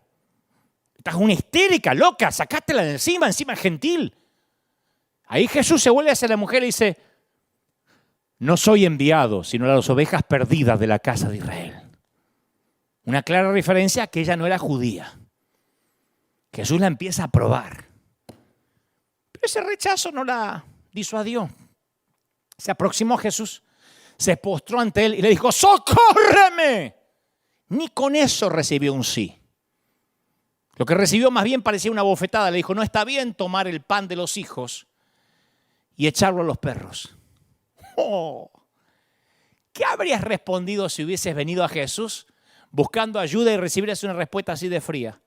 Estás una histérica, loca, sacátela de encima es gentil. Ahí Jesús se vuelve hacia la mujer y dice, no soy enviado, sino a las ovejas perdidas de la casa de Israel. Una clara referencia a que ella no era judía. Jesús la empieza a probar. Pero ese rechazo no la disuadió. Se aproximó a Jesús, se postró ante él y le dijo, ¡socórreme! Ni con eso recibió un sí. Lo que recibió más bien parecía una bofetada. Le dijo, no está bien tomar el pan de los hijos y echarlo a los perros. Oh, ¿qué habrías respondido si hubieses venido a Jesús buscando ayuda y recibieras una respuesta así de fría?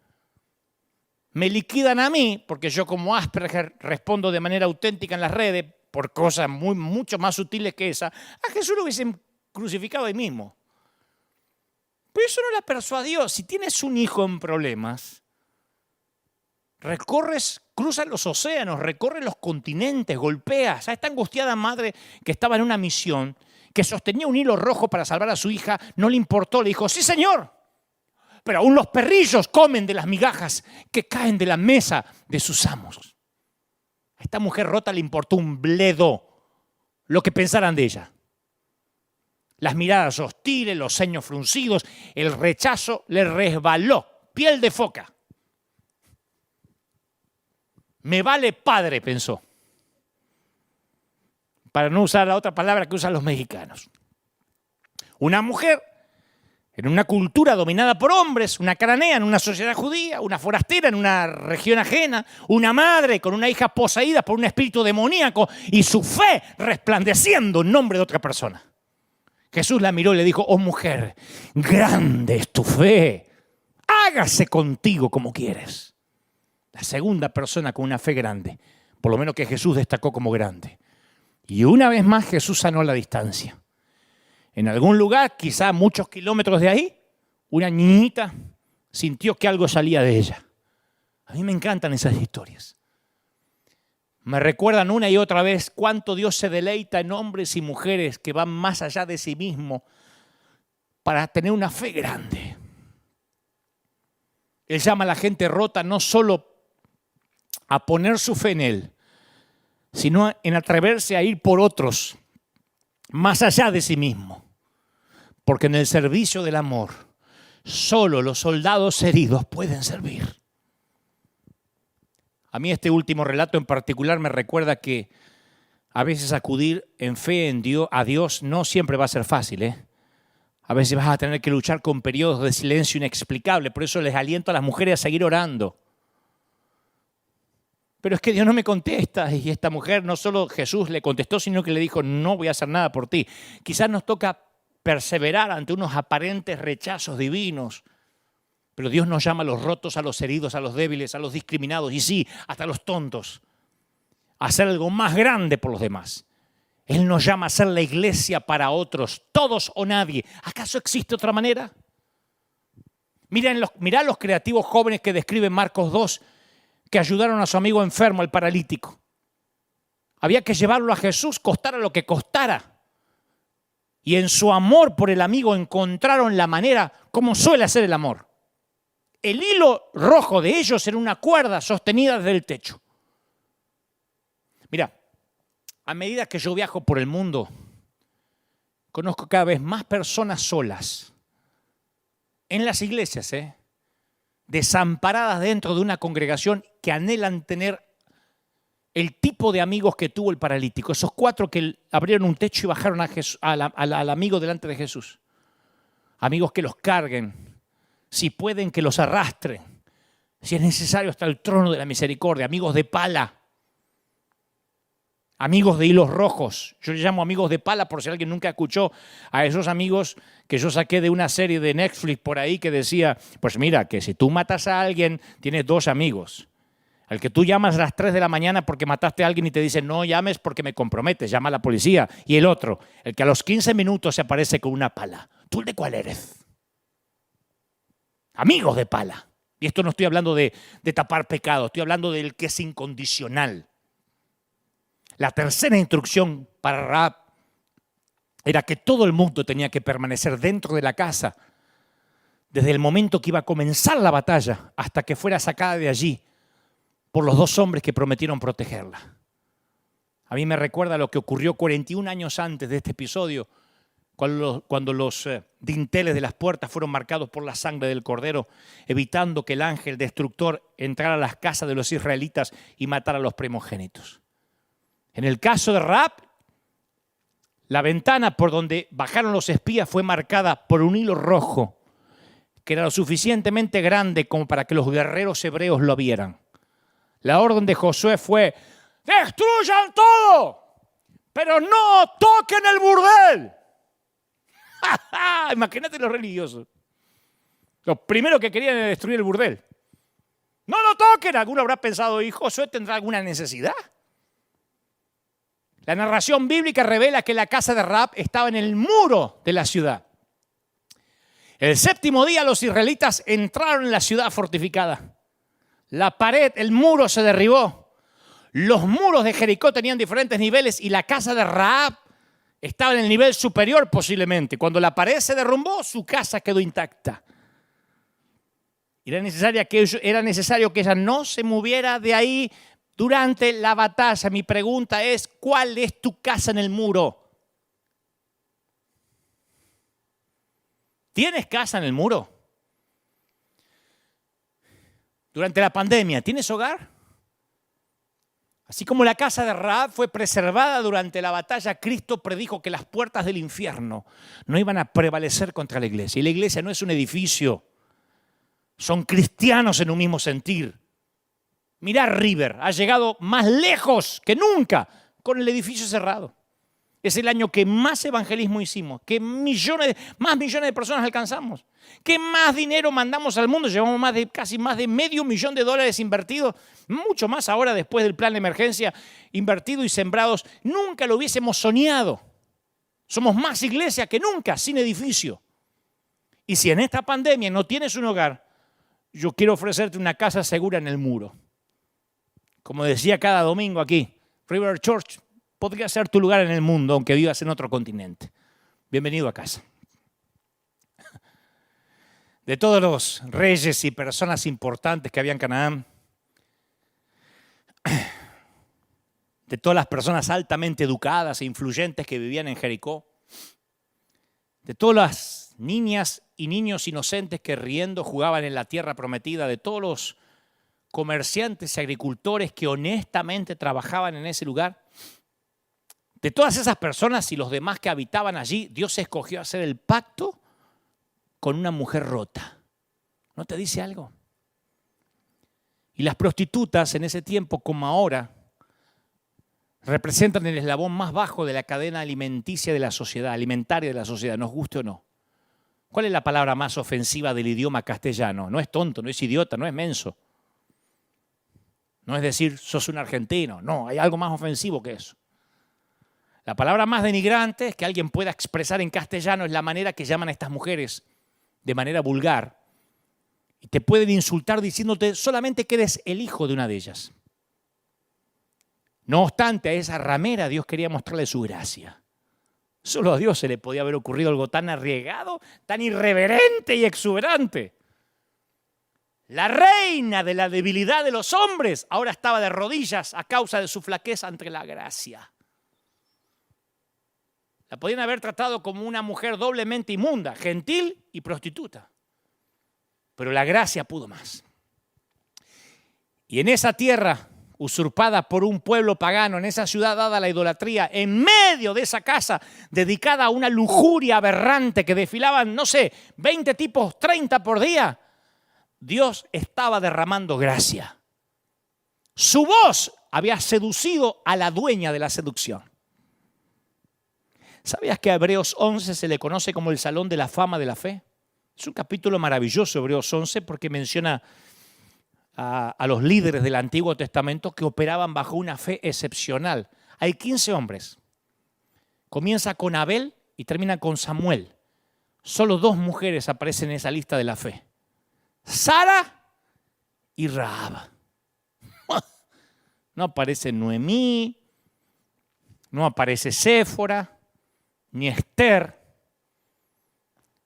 Me liquidan a mí, porque yo como Asperger respondo de manera auténtica en las redes, por cosas mucho más sutiles que esa. A Jesús lo hubiesen crucificado ahí mismo. Pero eso no la persuadió. Si tienes un hijo en problemas, cruzas los océanos, recorres los continentes, golpeas a esta angustiada madre que estaba en una misión, que sostenía un hilo rojo para salvar a su hija, no le importó, le dijo, sí señor, pero aún los perrillos comen de las migajas que caen de la mesa de sus amos. A esta mujer rota le importó un bledo lo que pensaran de ella. Las miradas hostiles, los ceños fruncidos, el rechazo le resbaló, piel de foca. Me vale padre, pensó. Para no usar la otra palabra que usan los mexicanos. Una mujer en una cultura dominada por hombres, una cananea en una sociedad judía, una forastera en una región ajena, una madre con una hija poseída por un espíritu demoníaco y su fe resplandeciendo en nombre de otra persona. Jesús la miró y le dijo, oh mujer, grande es tu fe, hágase contigo como quieres. La segunda persona con una fe grande, por lo menos que Jesús destacó como grande. Y una vez más Jesús sanó la distancia. En algún lugar, quizá muchos kilómetros de ahí, una niñita sintió que algo salía de ella. A mí me encantan esas historias. Me recuerdan una y otra vez cuánto Dios se deleita en hombres y mujeres que van más allá de sí mismos para tener una fe grande. Él llama a la gente rota no solo a poner su fe en Él, sino en atreverse a ir por otros más allá de sí mismo. Porque en el servicio del amor, solo los soldados heridos pueden servir. A mí este último relato en particular me recuerda que a veces acudir en fe a Dios no siempre va a ser fácil, A veces vas a tener que luchar con periodos de silencio inexplicable. Por eso les aliento a las mujeres a seguir orando. Pero es que Dios no me contesta. Y esta mujer no solo Jesús le contestó, sino que le dijo, no voy a hacer nada por ti. Quizás nos toca perseverar ante unos aparentes rechazos divinos. Pero Dios nos llama a los rotos, a los heridos, a los débiles, a los discriminados y sí, hasta a los tontos, a hacer algo más grande por los demás. Él nos llama a ser la iglesia para otros, todos o nadie. ¿Acaso existe otra manera? Mirá los creativos jóvenes que describe Marcos 2, que ayudaron a su amigo enfermo, el paralítico. Había que llevarlo a Jesús, costara lo que costara. Y en su amor por el amigo encontraron la manera como suele hacer el amor. El hilo rojo de ellos era una cuerda sostenida desde el techo. Mira, a medida que yo viajo por el mundo, conozco cada vez más personas solas en las iglesias, desamparadas dentro de una congregación que anhelan tener el tipo de amigos que tuvo el paralítico. Esos 4 que abrieron un techo y bajaron al amigo delante de Jesús. Amigos que los carguen. Si pueden, que los arrastren. Si es necesario, hasta el trono de la misericordia. Amigos de pala. amigos de hilos rojos. Yo les llamo amigos de pala por si alguien nunca escuchó a esos amigos que yo saqué de una serie de Netflix por ahí que decía, pues mira, que si tú matas a alguien, tienes dos amigos. Al que tú llamas a las 3 de la mañana porque mataste a alguien y te dice, no llames porque me comprometes, llama a la policía. Y el otro, el que a los 15 minutos se aparece con una pala. ¿Tú de cuál eres? Amigos de pala. Y esto no estoy hablando de tapar pecado, estoy hablando del que es incondicional. La tercera instrucción para Rahab era que todo el mundo tenía que permanecer dentro de la casa desde el momento que iba a comenzar la batalla hasta que fuera sacada de allí por los dos hombres que prometieron protegerla. A mí me recuerda lo que ocurrió 41 años antes de este episodio, cuando los dinteles de las puertas fueron marcados por la sangre del cordero, evitando que el ángel destructor entrara a las casas de los israelitas y matara a los primogénitos. En el caso de Rahab, la ventana por donde bajaron los espías fue marcada por un hilo rojo, que era lo suficientemente grande como para que los guerreros hebreos lo vieran. La orden de Josué fue, ¡destruyan todo! ¡Pero no toquen el burdel! Imagínate los religiosos. Los primeros que querían era destruir el burdel. ¡No lo toquen! Alguno habrá pensado, ¿y Josué tendrá alguna necesidad? La narración bíblica revela que la casa de Rahab estaba en el muro de la ciudad. El séptimo día los israelitas entraron en la ciudad fortificada. La pared, el muro se derribó. Los muros de Jericó tenían diferentes niveles y la casa de Rahab estaba en el nivel superior posiblemente. Cuando la pared se derrumbó, su casa quedó intacta. Era necesario que ella no se moviera de ahí durante la batalla. Mi pregunta es, ¿cuál es tu casa en el muro? ¿Tienes casa en el muro? Durante la pandemia, ¿tienes hogar? Así como la casa de Rahab fue preservada durante la batalla, Cristo predijo que las puertas del infierno no iban a prevalecer contra la iglesia. Y la iglesia no es un edificio, son cristianos en un mismo sentir. Mirá, River ha llegado más lejos que nunca con el edificio cerrado. Es el año que más evangelismo hicimos, que más millones de personas alcanzamos, que más dinero mandamos al mundo. Llevamos casi más de $500,000 invertidos, mucho más ahora después del plan de emergencia, invertidos y sembrados. Nunca lo hubiésemos soñado. Somos más iglesia que nunca, sin edificio. Y si en esta pandemia no tienes un hogar, yo quiero ofrecerte una casa segura en el muro. Como decía cada domingo aquí, River Church podría ser tu lugar en el mundo, aunque vivas en otro continente. Bienvenido a casa. De todos los reyes y personas importantes que había en Canaán, de todas las personas altamente educadas e influyentes que vivían en Jericó, de todas las niñas y niños inocentes que riendo jugaban en la tierra prometida, de todos los comerciantes y agricultores que honestamente trabajaban en ese lugar, de todas esas personas y los demás que habitaban allí, Dios escogió hacer el pacto con una mujer rota. ¿No te dice algo? Y las prostitutas en ese tiempo, como ahora, representan el eslabón más bajo de la cadena alimenticia de la sociedad, alimentaria de la sociedad, nos guste o no. ¿Cuál es la palabra más ofensiva del idioma castellano? No es tonto, no es idiota, no es menso. No es decir, sos un argentino. No, hay algo más ofensivo que eso. La palabra más denigrante que alguien pueda expresar en castellano es la manera que llaman a estas mujeres de manera vulgar. Y te pueden insultar diciéndote solamente que eres el hijo de una de ellas. No obstante, a esa ramera Dios quería mostrarle su gracia. Solo a Dios se le podía haber ocurrido algo tan arriesgado, tan irreverente y exuberante. La reina de la debilidad de los hombres ahora estaba de rodillas a causa de su flaqueza ante la gracia. La podían haber tratado como una mujer doblemente inmunda, gentil y prostituta. Pero la gracia pudo más. Y en esa tierra usurpada por un pueblo pagano, en esa ciudad dada a la idolatría, en medio de esa casa dedicada a una lujuria aberrante que desfilaban, 20 tipos, 30 por día, Dios estaba derramando gracia. Su voz había seducido a la dueña de la seducción. ¿Sabías que a Hebreos 11 se le conoce como el Salón de la Fama de la Fe? Es un capítulo maravilloso, Hebreos 11, porque menciona a los líderes del Antiguo Testamento que operaban bajo una fe excepcional. Hay 15 hombres. Comienza con Abel y termina con Samuel. Solo 2 mujeres aparecen en esa lista de la fe: Sara y Rahab. No aparece Noemí, no aparece Séfora, ni Esther.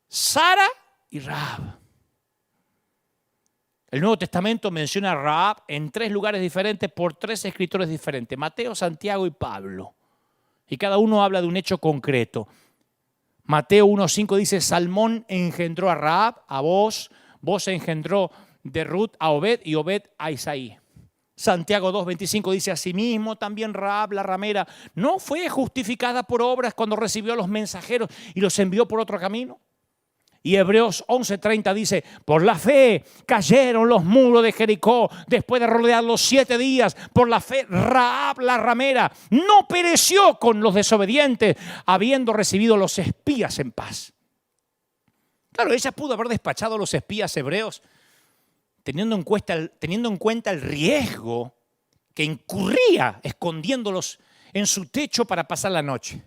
Sara y Rahab. El Nuevo Testamento menciona a Rahab en 3 lugares diferentes por 3 escritores diferentes: Mateo, Santiago y Pablo. Y cada uno habla de un hecho concreto. Mateo 1:5 dice: Salmón engendró a Rahab, a Boz engendró de Ruth a Obed y Obed a Isaí. Santiago 2:25 dice: asimismo también Rahab la ramera no fue justificada por obras cuando recibió a los mensajeros y los envió por otro camino. Y Hebreos 11:30 dice: por la fe cayeron los muros de Jericó después de rodearlos 7 días. Por la fe Rahab la ramera no pereció con los desobedientes, habiendo recibido los espías en paz. Claro, ella pudo haber despachado a los espías hebreos teniendo en cuenta el riesgo que incurría escondiéndolos en su techo para pasar la noche.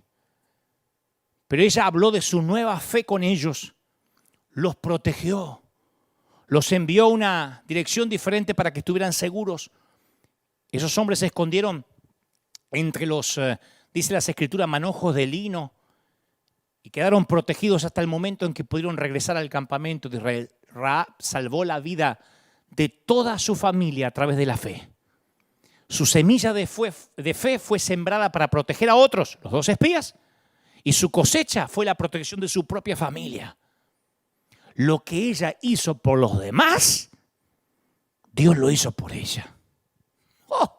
Pero ella habló de su nueva fe con ellos, los protegió, los envió a una dirección diferente para que estuvieran seguros. Esos hombres se escondieron entre los, dice las Escrituras, manojos de lino y quedaron protegidos hasta el momento en que pudieron regresar al campamento de Israel. Rahab salvó la vida de toda su familia a través de la fe. Su semilla de fe fue sembrada para proteger a otros, los 2 espías, y su cosecha fue la protección de su propia familia. Lo que ella hizo por los demás, Dios lo hizo por ella. Oh,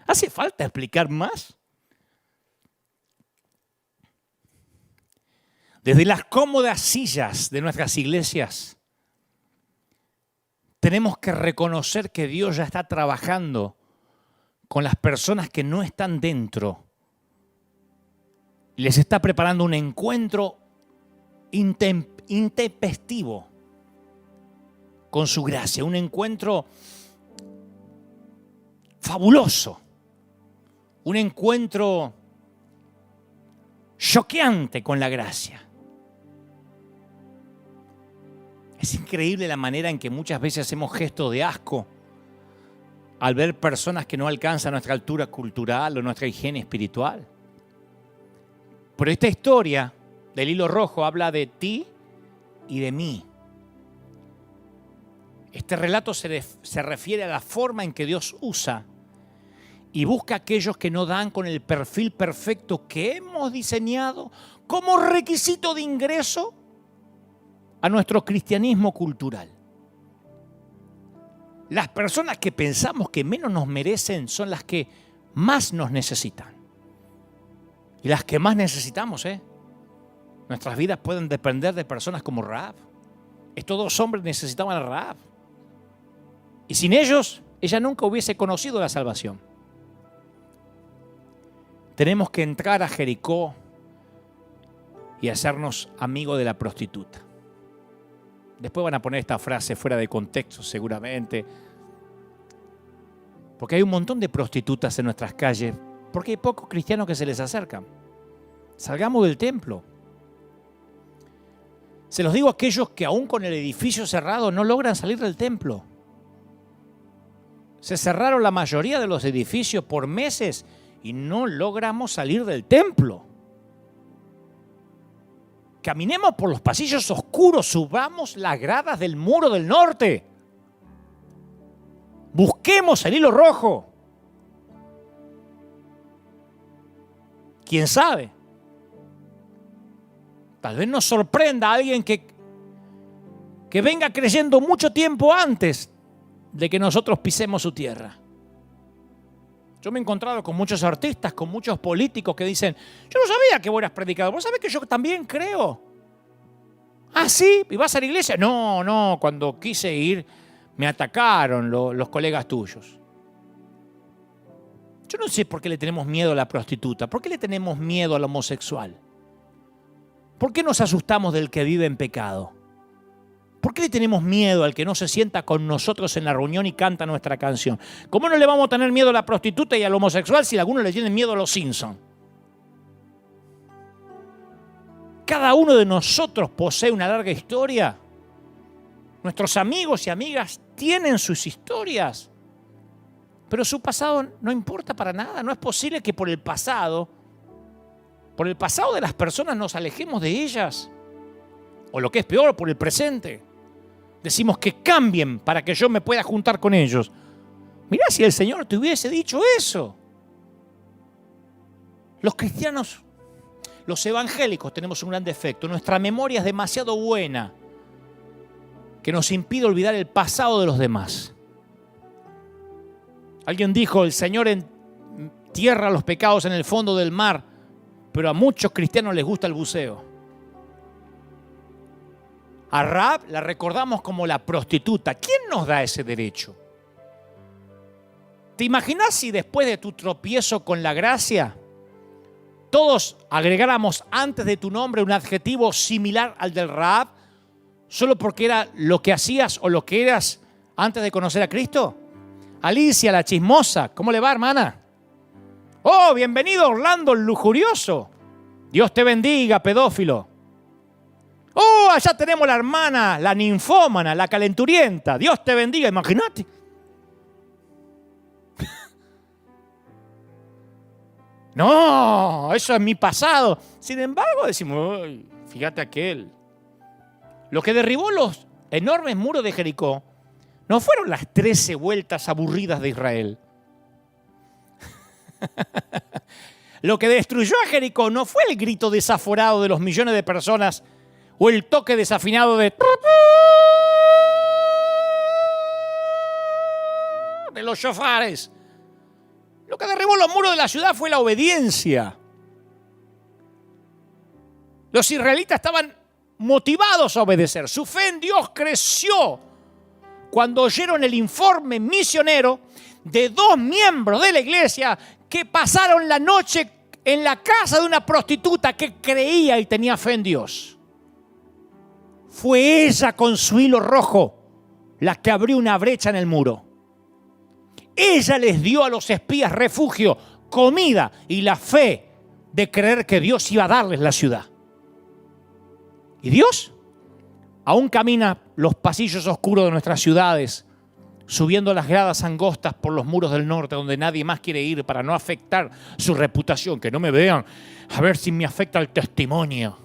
¿hace falta explicar más? Desde las cómodas sillas de nuestras iglesias, tenemos que reconocer que Dios ya está trabajando con las personas que no están dentro. Les está preparando un encuentro intempestivo con su gracia, un encuentro fabuloso, un encuentro choqueante con la gracia. Es increíble la manera en que muchas veces hacemos gestos de asco al ver personas que no alcanzan nuestra altura cultural o nuestra higiene espiritual. Pero esta historia del hilo rojo habla de ti y de mí. Este relato se refiere a la forma en que Dios usa y busca a aquellos que no dan con el perfil perfecto que hemos diseñado como requisito de ingreso a nuestro cristianismo cultural. Las personas que pensamos que menos nos merecen son las que más nos necesitan. Y las que más necesitamos, nuestras vidas pueden depender de personas como Rahab. Estos 2 hombres necesitaban a Rahab. Y sin ellos, ella nunca hubiese conocido la salvación. Tenemos que entrar a Jericó y hacernos amigos de la prostituta. Después van a poner esta frase fuera de contexto seguramente, porque hay un montón de prostitutas en nuestras calles, porque hay pocos cristianos que se les acercan. Salgamos del templo. Se los digo a aquellos que aún con el edificio cerrado no logran salir del templo. Se cerraron la mayoría de los edificios por meses y no logramos salir del templo. Caminemos por los pasillos oscuros, subamos las gradas del muro del norte. Busquemos el hilo rojo. ¿Quién sabe? Tal vez nos sorprenda a alguien que venga creyendo mucho tiempo antes de que nosotros pisemos su tierra. Yo me he encontrado con muchos artistas, con muchos políticos que dicen: yo no sabía que vos eras predicador, vos sabés que yo también creo. ¿Ah, sí? ¿Y vas a la iglesia? No, cuando quise ir me atacaron los colegas tuyos. Yo no sé por qué le tenemos miedo a la prostituta, por qué le tenemos miedo al homosexual. ¿Por qué nos asustamos del que vive en pecado? ¿Por qué le tenemos miedo al que no se sienta con nosotros en la reunión y canta nuestra canción? ¿Cómo no le vamos a tener miedo a la prostituta y al homosexual si a algunos le tienen miedo a los Simpsons? Cada uno de nosotros posee una larga historia. Nuestros amigos y amigas tienen sus historias. Pero su pasado no importa para nada. No es posible que por el pasado de las personas nos alejemos de ellas. O lo que es peor, por el presente. Decimos que cambien para que yo me pueda juntar con ellos. Mirá si el Señor te hubiese dicho eso. Los cristianos, los evangélicos tenemos un gran defecto. Nuestra memoria es demasiado buena que nos impide olvidar el pasado de los demás. Alguien dijo, el Señor entierra los pecados en el fondo del mar, pero a muchos cristianos les gusta el buceo. A Rahab la recordamos como la prostituta. ¿Quién nos da ese derecho? ¿Te imaginas si después de tu tropiezo con la gracia, todos agregáramos antes de tu nombre un adjetivo similar al del Rahab, solo porque era lo que hacías o lo que eras antes de conocer a Cristo? Alicia, la chismosa, ¿cómo le va, hermana? Oh, bienvenido Orlando, el lujurioso. Dios te bendiga, pedófilo. Oh, allá tenemos la hermana, la ninfómana, la calenturienta. Dios te bendiga, imagínate. No, eso es mi pasado. Sin embargo, decimos, fíjate aquel. Lo que derribó los enormes muros de Jericó no fueron las 13 vueltas aburridas de Israel. Lo que destruyó a Jericó no fue el grito desaforado de los millones de personas o el toque desafinado de los shofares. Lo que derribó los muros de la ciudad fue la obediencia. Los israelitas estaban motivados a obedecer. Su fe en Dios creció cuando oyeron el informe misionero de 2 miembros de la iglesia que pasaron la noche en la casa de una prostituta que creía y tenía fe en Dios. Fue ella con su hilo rojo la que abrió una brecha en el muro. Ella les dio a los espías refugio, comida y la fe de creer que Dios iba a darles la ciudad. ¿Y Dios? Aún camina los pasillos oscuros de nuestras ciudades, subiendo las gradas angostas por los muros del norte, donde nadie más quiere ir para no afectar su reputación. Que no me vean, a ver si me afecta el testimonio.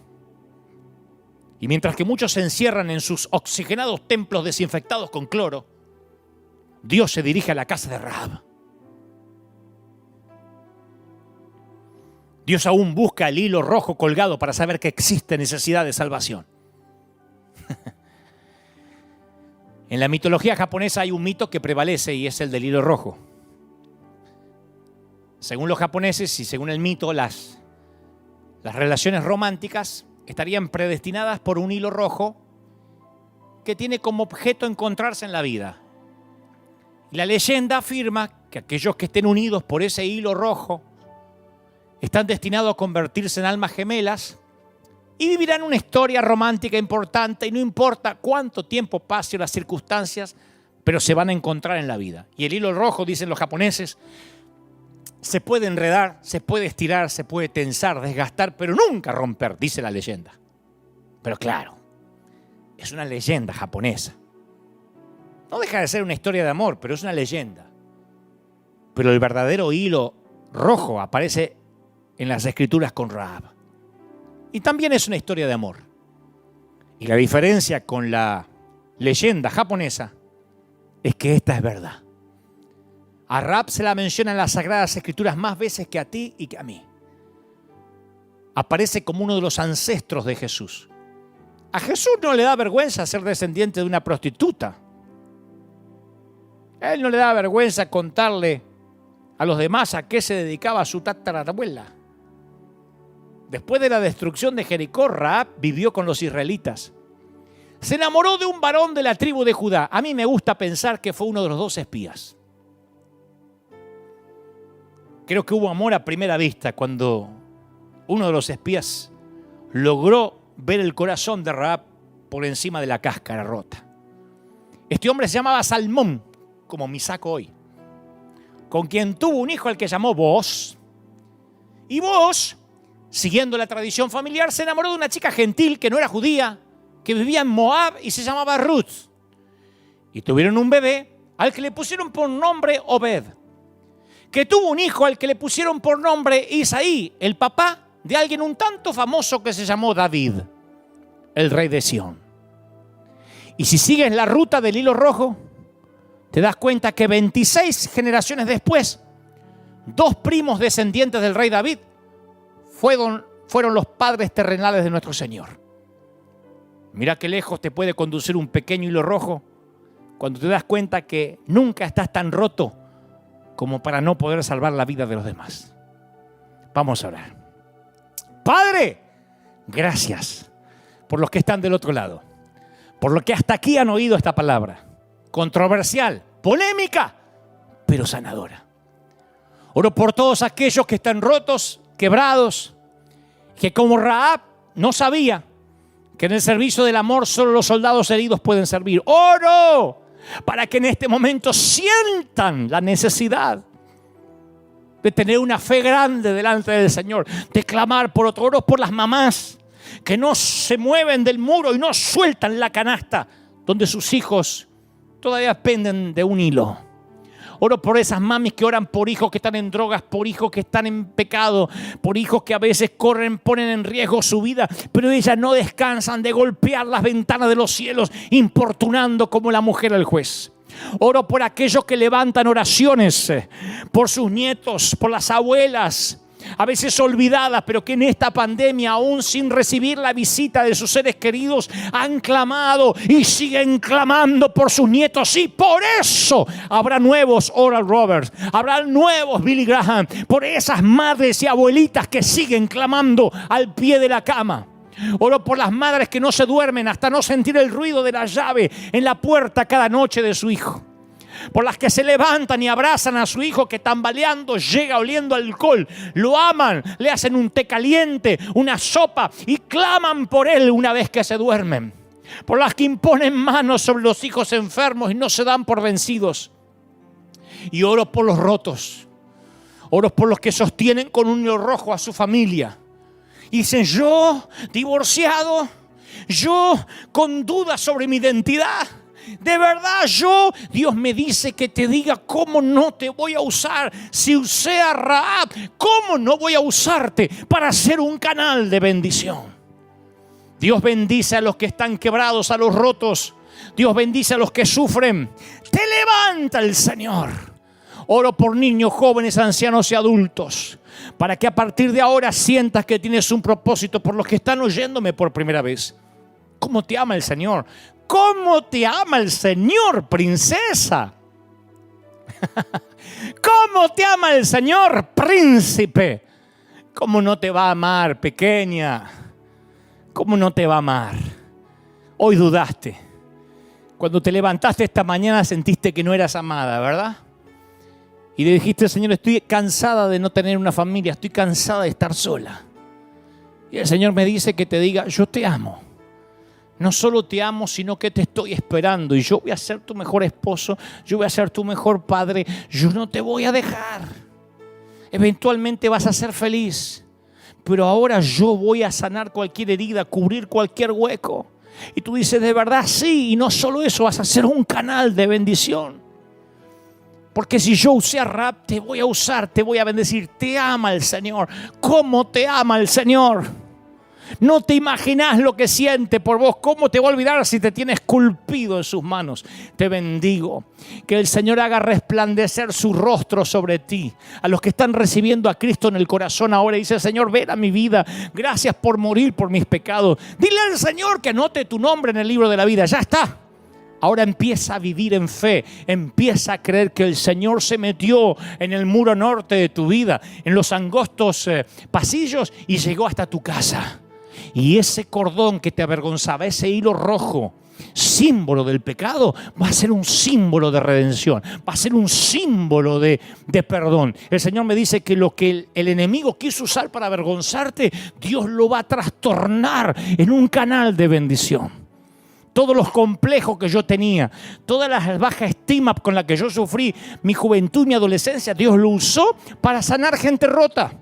Y mientras que muchos se encierran en sus oxigenados templos desinfectados con cloro, Dios se dirige a la casa de Rahab. Dios aún busca el hilo rojo colgado para saber que existe necesidad de salvación. En la mitología japonesa hay un mito que prevalece y es el del hilo rojo. Según los japoneses y según el mito, las relaciones románticas estarían predestinadas por un hilo rojo que tiene como objeto encontrarse en la vida. Y la leyenda afirma que aquellos que estén unidos por ese hilo rojo están destinados a convertirse en almas gemelas y vivirán una historia romántica importante y no importa cuánto tiempo pase o las circunstancias, pero se van a encontrar en la vida. Y el hilo rojo, dicen los japoneses, se puede enredar, se puede estirar, se puede tensar, desgastar, pero nunca romper, dice la leyenda. Pero claro, es una leyenda japonesa. No deja de ser una historia de amor, pero es una leyenda. Pero el verdadero hilo rojo aparece en las escrituras con Rahab. Y también es una historia de amor. Y la diferencia con la leyenda japonesa es que esta es verdad. A Rahab se la menciona en las Sagradas Escrituras más veces que a ti y que a mí. Aparece como uno de los ancestros de Jesús. A Jesús no le da vergüenza ser descendiente de una prostituta. A él no le da vergüenza contarle a los demás a qué se dedicaba su tatarabuela. Después de la destrucción de Jericó, Rahab vivió con los israelitas. Se enamoró de un varón de la tribu de Judá. A mí me gusta pensar que fue uno de los 2 espías. Creo que hubo amor a primera vista cuando uno de los espías logró ver el corazón de Rahab por encima de la cáscara rota. Este hombre se llamaba Salmón, como mi saco hoy, con quien tuvo un hijo al que llamó Booz. Y Booz, siguiendo la tradición familiar, se enamoró de una chica gentil que no era judía, que vivía en Moab y se llamaba Ruth. Y tuvieron un bebé al que le pusieron por nombre Obed, que tuvo un hijo al que le pusieron por nombre Isaí, el papá de alguien un tanto famoso que se llamó David, el rey de Sión. Y si sigues la ruta del hilo rojo, te das cuenta que 26 generaciones después, 2 primos descendientes del rey David fueron los padres terrenales de nuestro Señor. Mira qué lejos te puede conducir un pequeño hilo rojo cuando te das cuenta que nunca estás tan roto como para no poder salvar la vida de los demás. Vamos a orar. Padre, gracias por los que están del otro lado, por los que hasta aquí han oído esta palabra, controversial, polémica, pero sanadora. Oro por todos aquellos que están rotos, quebrados, que como Rahab no sabía que en el servicio del amor solo los soldados heridos pueden servir. Oro para que en este momento sientan la necesidad de tener una fe grande delante del Señor, de clamar por otro. Oro por las mamás que no se mueven del muro y no sueltan la canasta donde sus hijos todavía penden de un hilo. Oro por esas mamis que oran por hijos que están en drogas, por hijos que están en pecado, por hijos que a veces ponen en riesgo su vida, pero ellas no descansan de golpear las ventanas de los cielos, importunando como la mujer al juez. Oro por aquellos que levantan oraciones por sus nietos, por las abuelas, a veces olvidadas, pero que en esta pandemia, aún sin recibir la visita de sus seres queridos, han clamado y siguen clamando por sus nietos. Y por eso habrá nuevos Oral Roberts, habrá nuevos Billy Graham, por esas madres y abuelitas que siguen clamando al pie de la cama. Oro por las madres que no se duermen hasta no sentir el ruido de la llave en la puerta cada noche de su hijo. Por las que se levantan y abrazan a su hijo que tambaleando llega oliendo alcohol. Lo aman, le hacen un té caliente, una sopa y claman por él una vez que se duermen. Por las que imponen manos sobre los hijos enfermos y no se dan por vencidos. Y oro por los rotos. Oro por los que sostienen con un hilo rojo a su familia. Y dicen, yo divorciado, yo con dudas sobre mi identidad. De verdad Dios me dice que te diga cómo no te voy a usar. Si usé a Rahab, ¿cómo no voy a usarte para ser un canal de bendición? Dios bendice a los que están quebrados, a los rotos. Dios bendice a los que sufren. Te levanta el Señor. Oro por niños, jóvenes, ancianos y adultos, para que a partir de ahora sientas que tienes un propósito. Por los que están oyéndome por primera vez, ¿cómo te ama el Señor? ¿Cómo te ama el Señor, princesa? ¿Cómo te ama el Señor, príncipe? ¿Cómo no te va a amar, pequeña? ¿Cómo no te va a amar? Hoy dudaste. Cuando te levantaste esta mañana sentiste que no eras amada, ¿verdad? Y le dijiste, Señor, estoy cansada de no tener una familia, estoy cansada de estar sola. Y el Señor me dice que te diga, yo te amo. No solo te amo, sino que te estoy esperando. Y yo voy a ser tu mejor esposo, yo voy a ser tu mejor padre. Yo no te voy a dejar. Eventualmente vas a ser feliz. Pero ahora yo voy a sanar cualquier herida, cubrir cualquier hueco. Y tú dices, de verdad, sí. Y no solo eso, vas a ser un canal de bendición. Porque si yo usé a Rahab, te voy a usar, te voy a bendecir. Te ama el Señor. ¿Cómo te ama el Señor? No te imaginas lo que siente por vos. ¿Cómo te va a olvidar si te tiene esculpido en sus manos? Te bendigo. Que el Señor haga resplandecer su rostro sobre ti. A los que están recibiendo a Cristo en el corazón ahora, dice, Señor, ven a mi vida. Gracias por morir por mis pecados. Dile al Señor que anote tu nombre en el libro de la vida. Ya está. Ahora empieza a vivir en fe, empieza a creer que el Señor se metió en el muro norte de tu vida, en los angostos pasillos y llegó hasta tu casa. Y ese cordón que te avergonzaba, ese hilo rojo símbolo del pecado, va a ser un símbolo de redención, va a ser un símbolo de perdón. El Señor me dice que lo que el enemigo quiso usar para avergonzarte, Dios lo va a trastornar en un canal de bendición. Todos los complejos que yo tenía, toda la baja estima con la que yo sufrí mi juventud, mi adolescencia, Dios lo usó para sanar gente rota.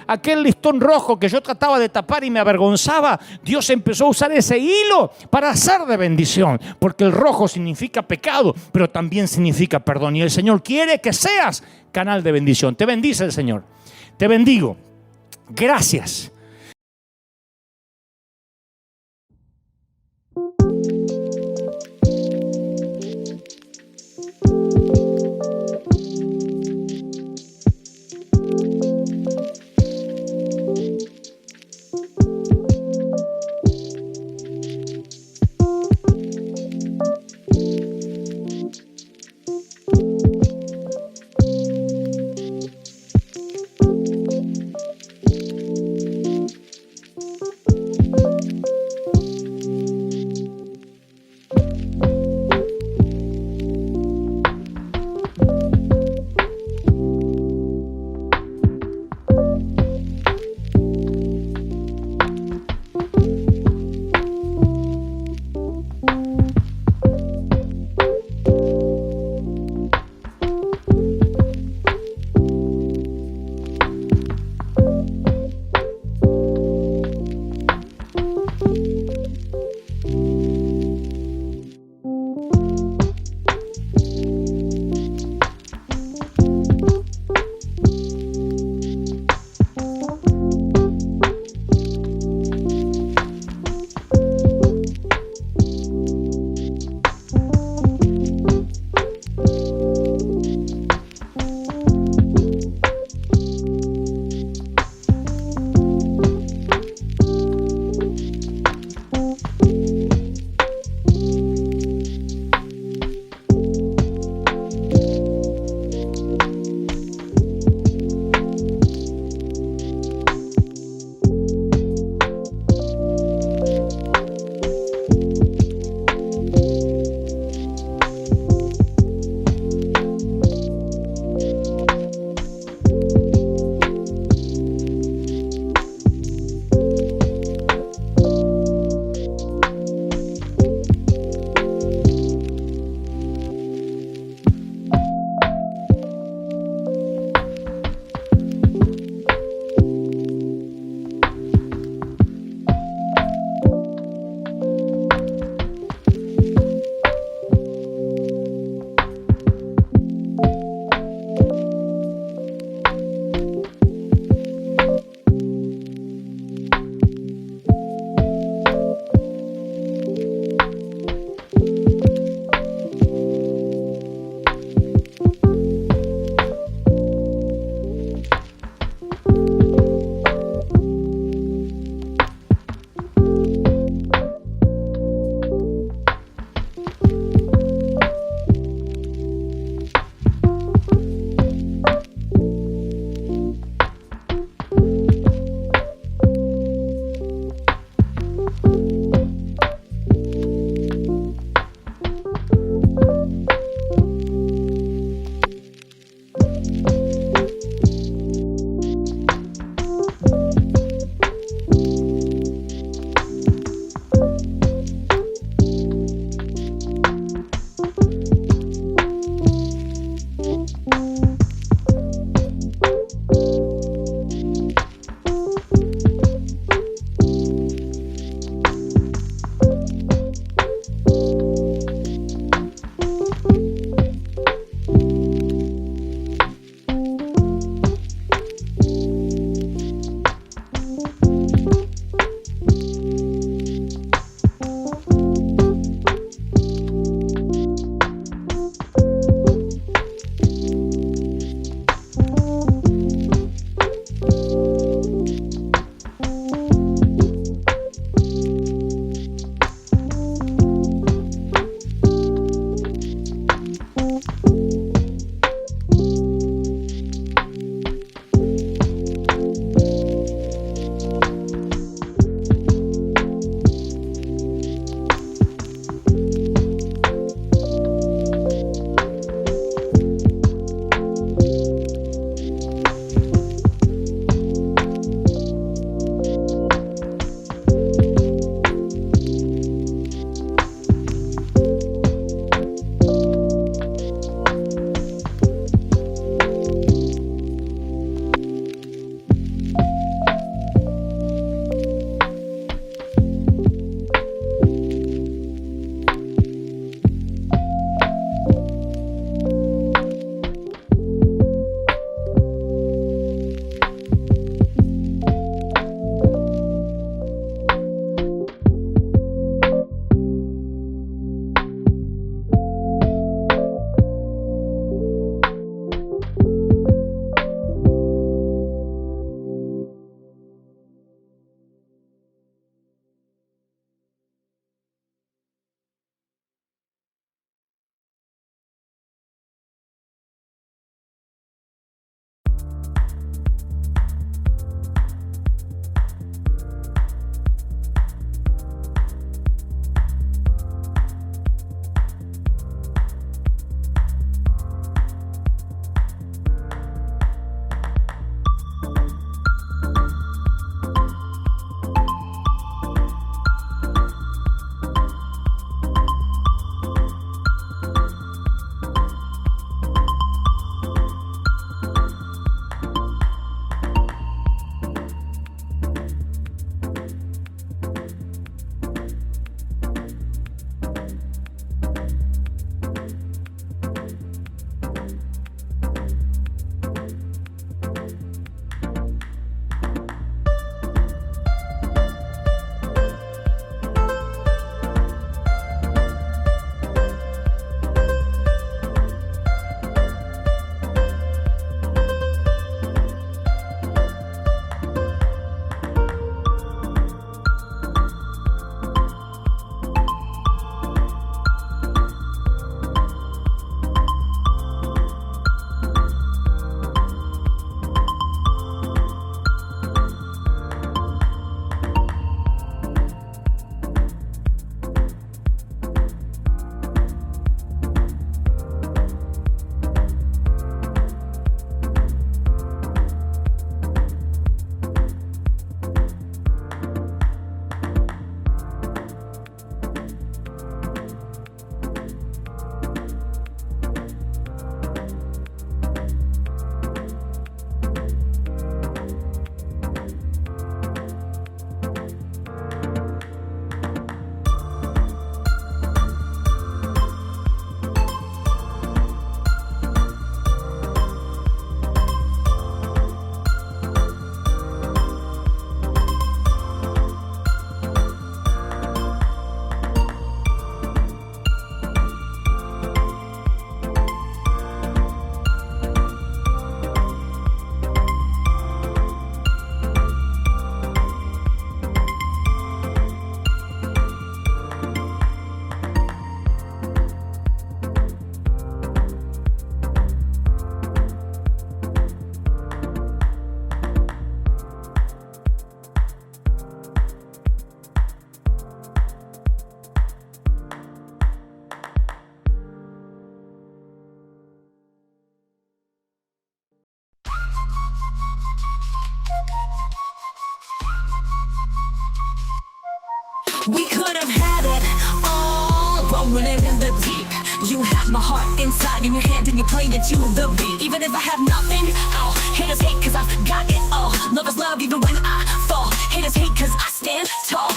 Aquel listón rojo que yo trataba de tapar y me avergonzaba, Dios empezó a usar ese hilo para hacer de bendición. Porque el rojo significa pecado, pero también significa perdón. Y el Señor quiere que seas canal de bendición. Te bendice el Señor. Te bendigo. Gracias. We could have had it all, rolling in the deep. You have my heart inside in your hand and you played it to the beat. Even if I have nothing, oh, haters hate cause I've got it all. Lovers love even when I fall. Haters hate cause I stand tall.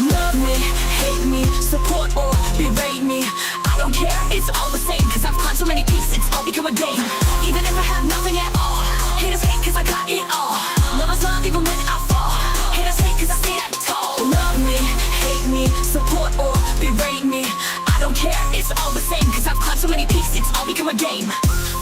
Love me, hate me, support or berate me, I don't care, it's all the same. Cause I've climbed so many peaks, it's all become a game. Even if I have nothing at all, haters hate cause I got it all. Lovers love even when I fall. Haters hate cause I stand tall. Love me, hate me, support or berate me, I don't care, it's all the same. Cause I've climbed so many peaks, it's all become a game.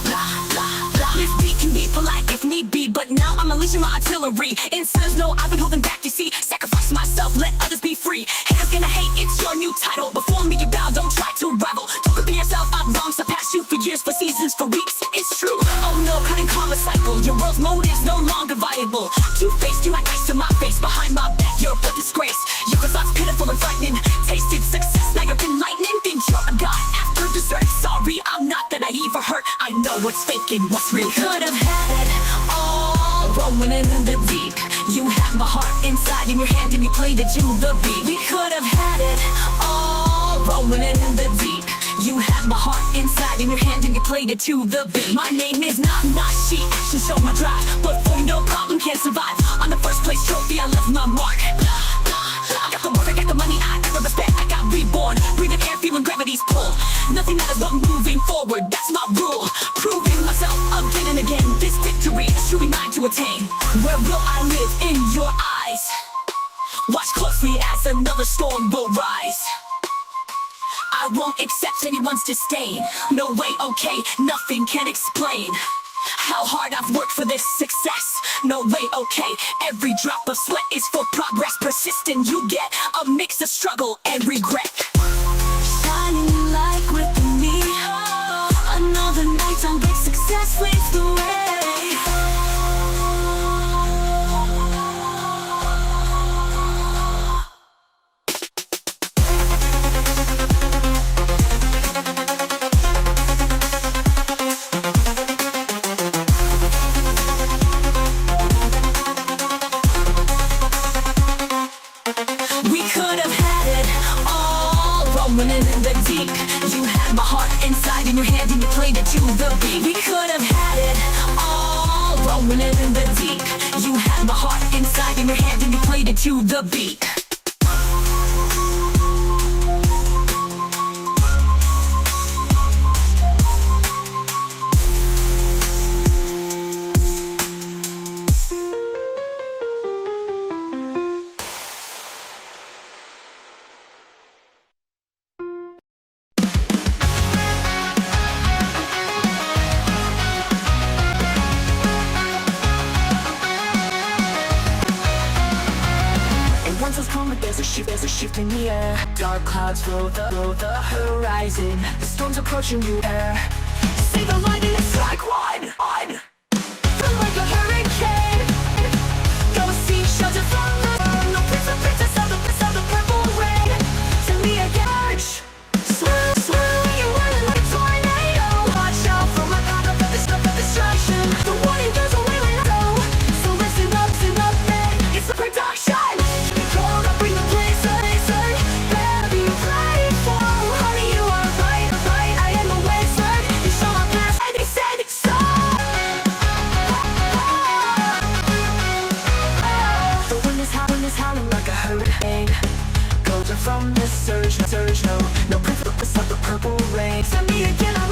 Blah, blah, blah. This beat can be polite if need be, but now I'm unleashing my artillery. It says no, I've been holding back, you see. Sacrifice myself, let others be free. Haters gonna hate, it's your new title. Before me you bow, don't try to rival. Don't compare yourself, I'm wrong, surpassed you for years, for seasons, for weeks. It's true, oh no, cutting karma cycle. Your world's mode is no longer viable. Two-faced, you act nice to my face. Behind my back, you're a disgrace. Your thoughts pitiful and frightening. Tasted success, now you're enlightening. Think you're a god after dessert. Sorry, I'm not that naive or hurt. I know what's fake and what's real. Could have had it all, rolling in the deep. You had my heart inside in your hand and you played it to the beat. We could have had it all, rolling in the deep. You had my heart inside in your hand and you played it to the beat. My name is not she, action show my drive. But for no problem can't survive. On the first place trophy I left my mark. I got the work, I got the money, I got the respect, I got reborn. Breathing air, feeling gravity's pull. Nothing matters but moving forward, that's my rule. Proving myself again and again. This victory is truly mine to attain. Where will I live in your eyes? Watch closely as another storm will rise. I won't accept anyone's disdain. No way, okay, nothing can explain how hard I've worked for this success. No way, okay, every drop of sweat is for progress. Persistent, you get a mix of struggle and regret. Shining like within me, another night on big success leads the way. We could have had it all, rolling in the deep. You had my heart inside in your hand and you played it to the beat. We could have had it all, rolling in the deep. You had my heart inside in your hand and you played it to the beat. There's a shift in the air. Dark clouds fill the horizon. The storm's approaching you air. See the lightning strike one. Feel like a hurricane. Go see shelter from the storm. No princess of the purple rain. To me again. Swirl, you're whirling like a tornado. Watch out for my path of destruction. The warning goes away when I go. So listen up, man. It's the production. From this surge, no purpose of the purple rain. Send me again.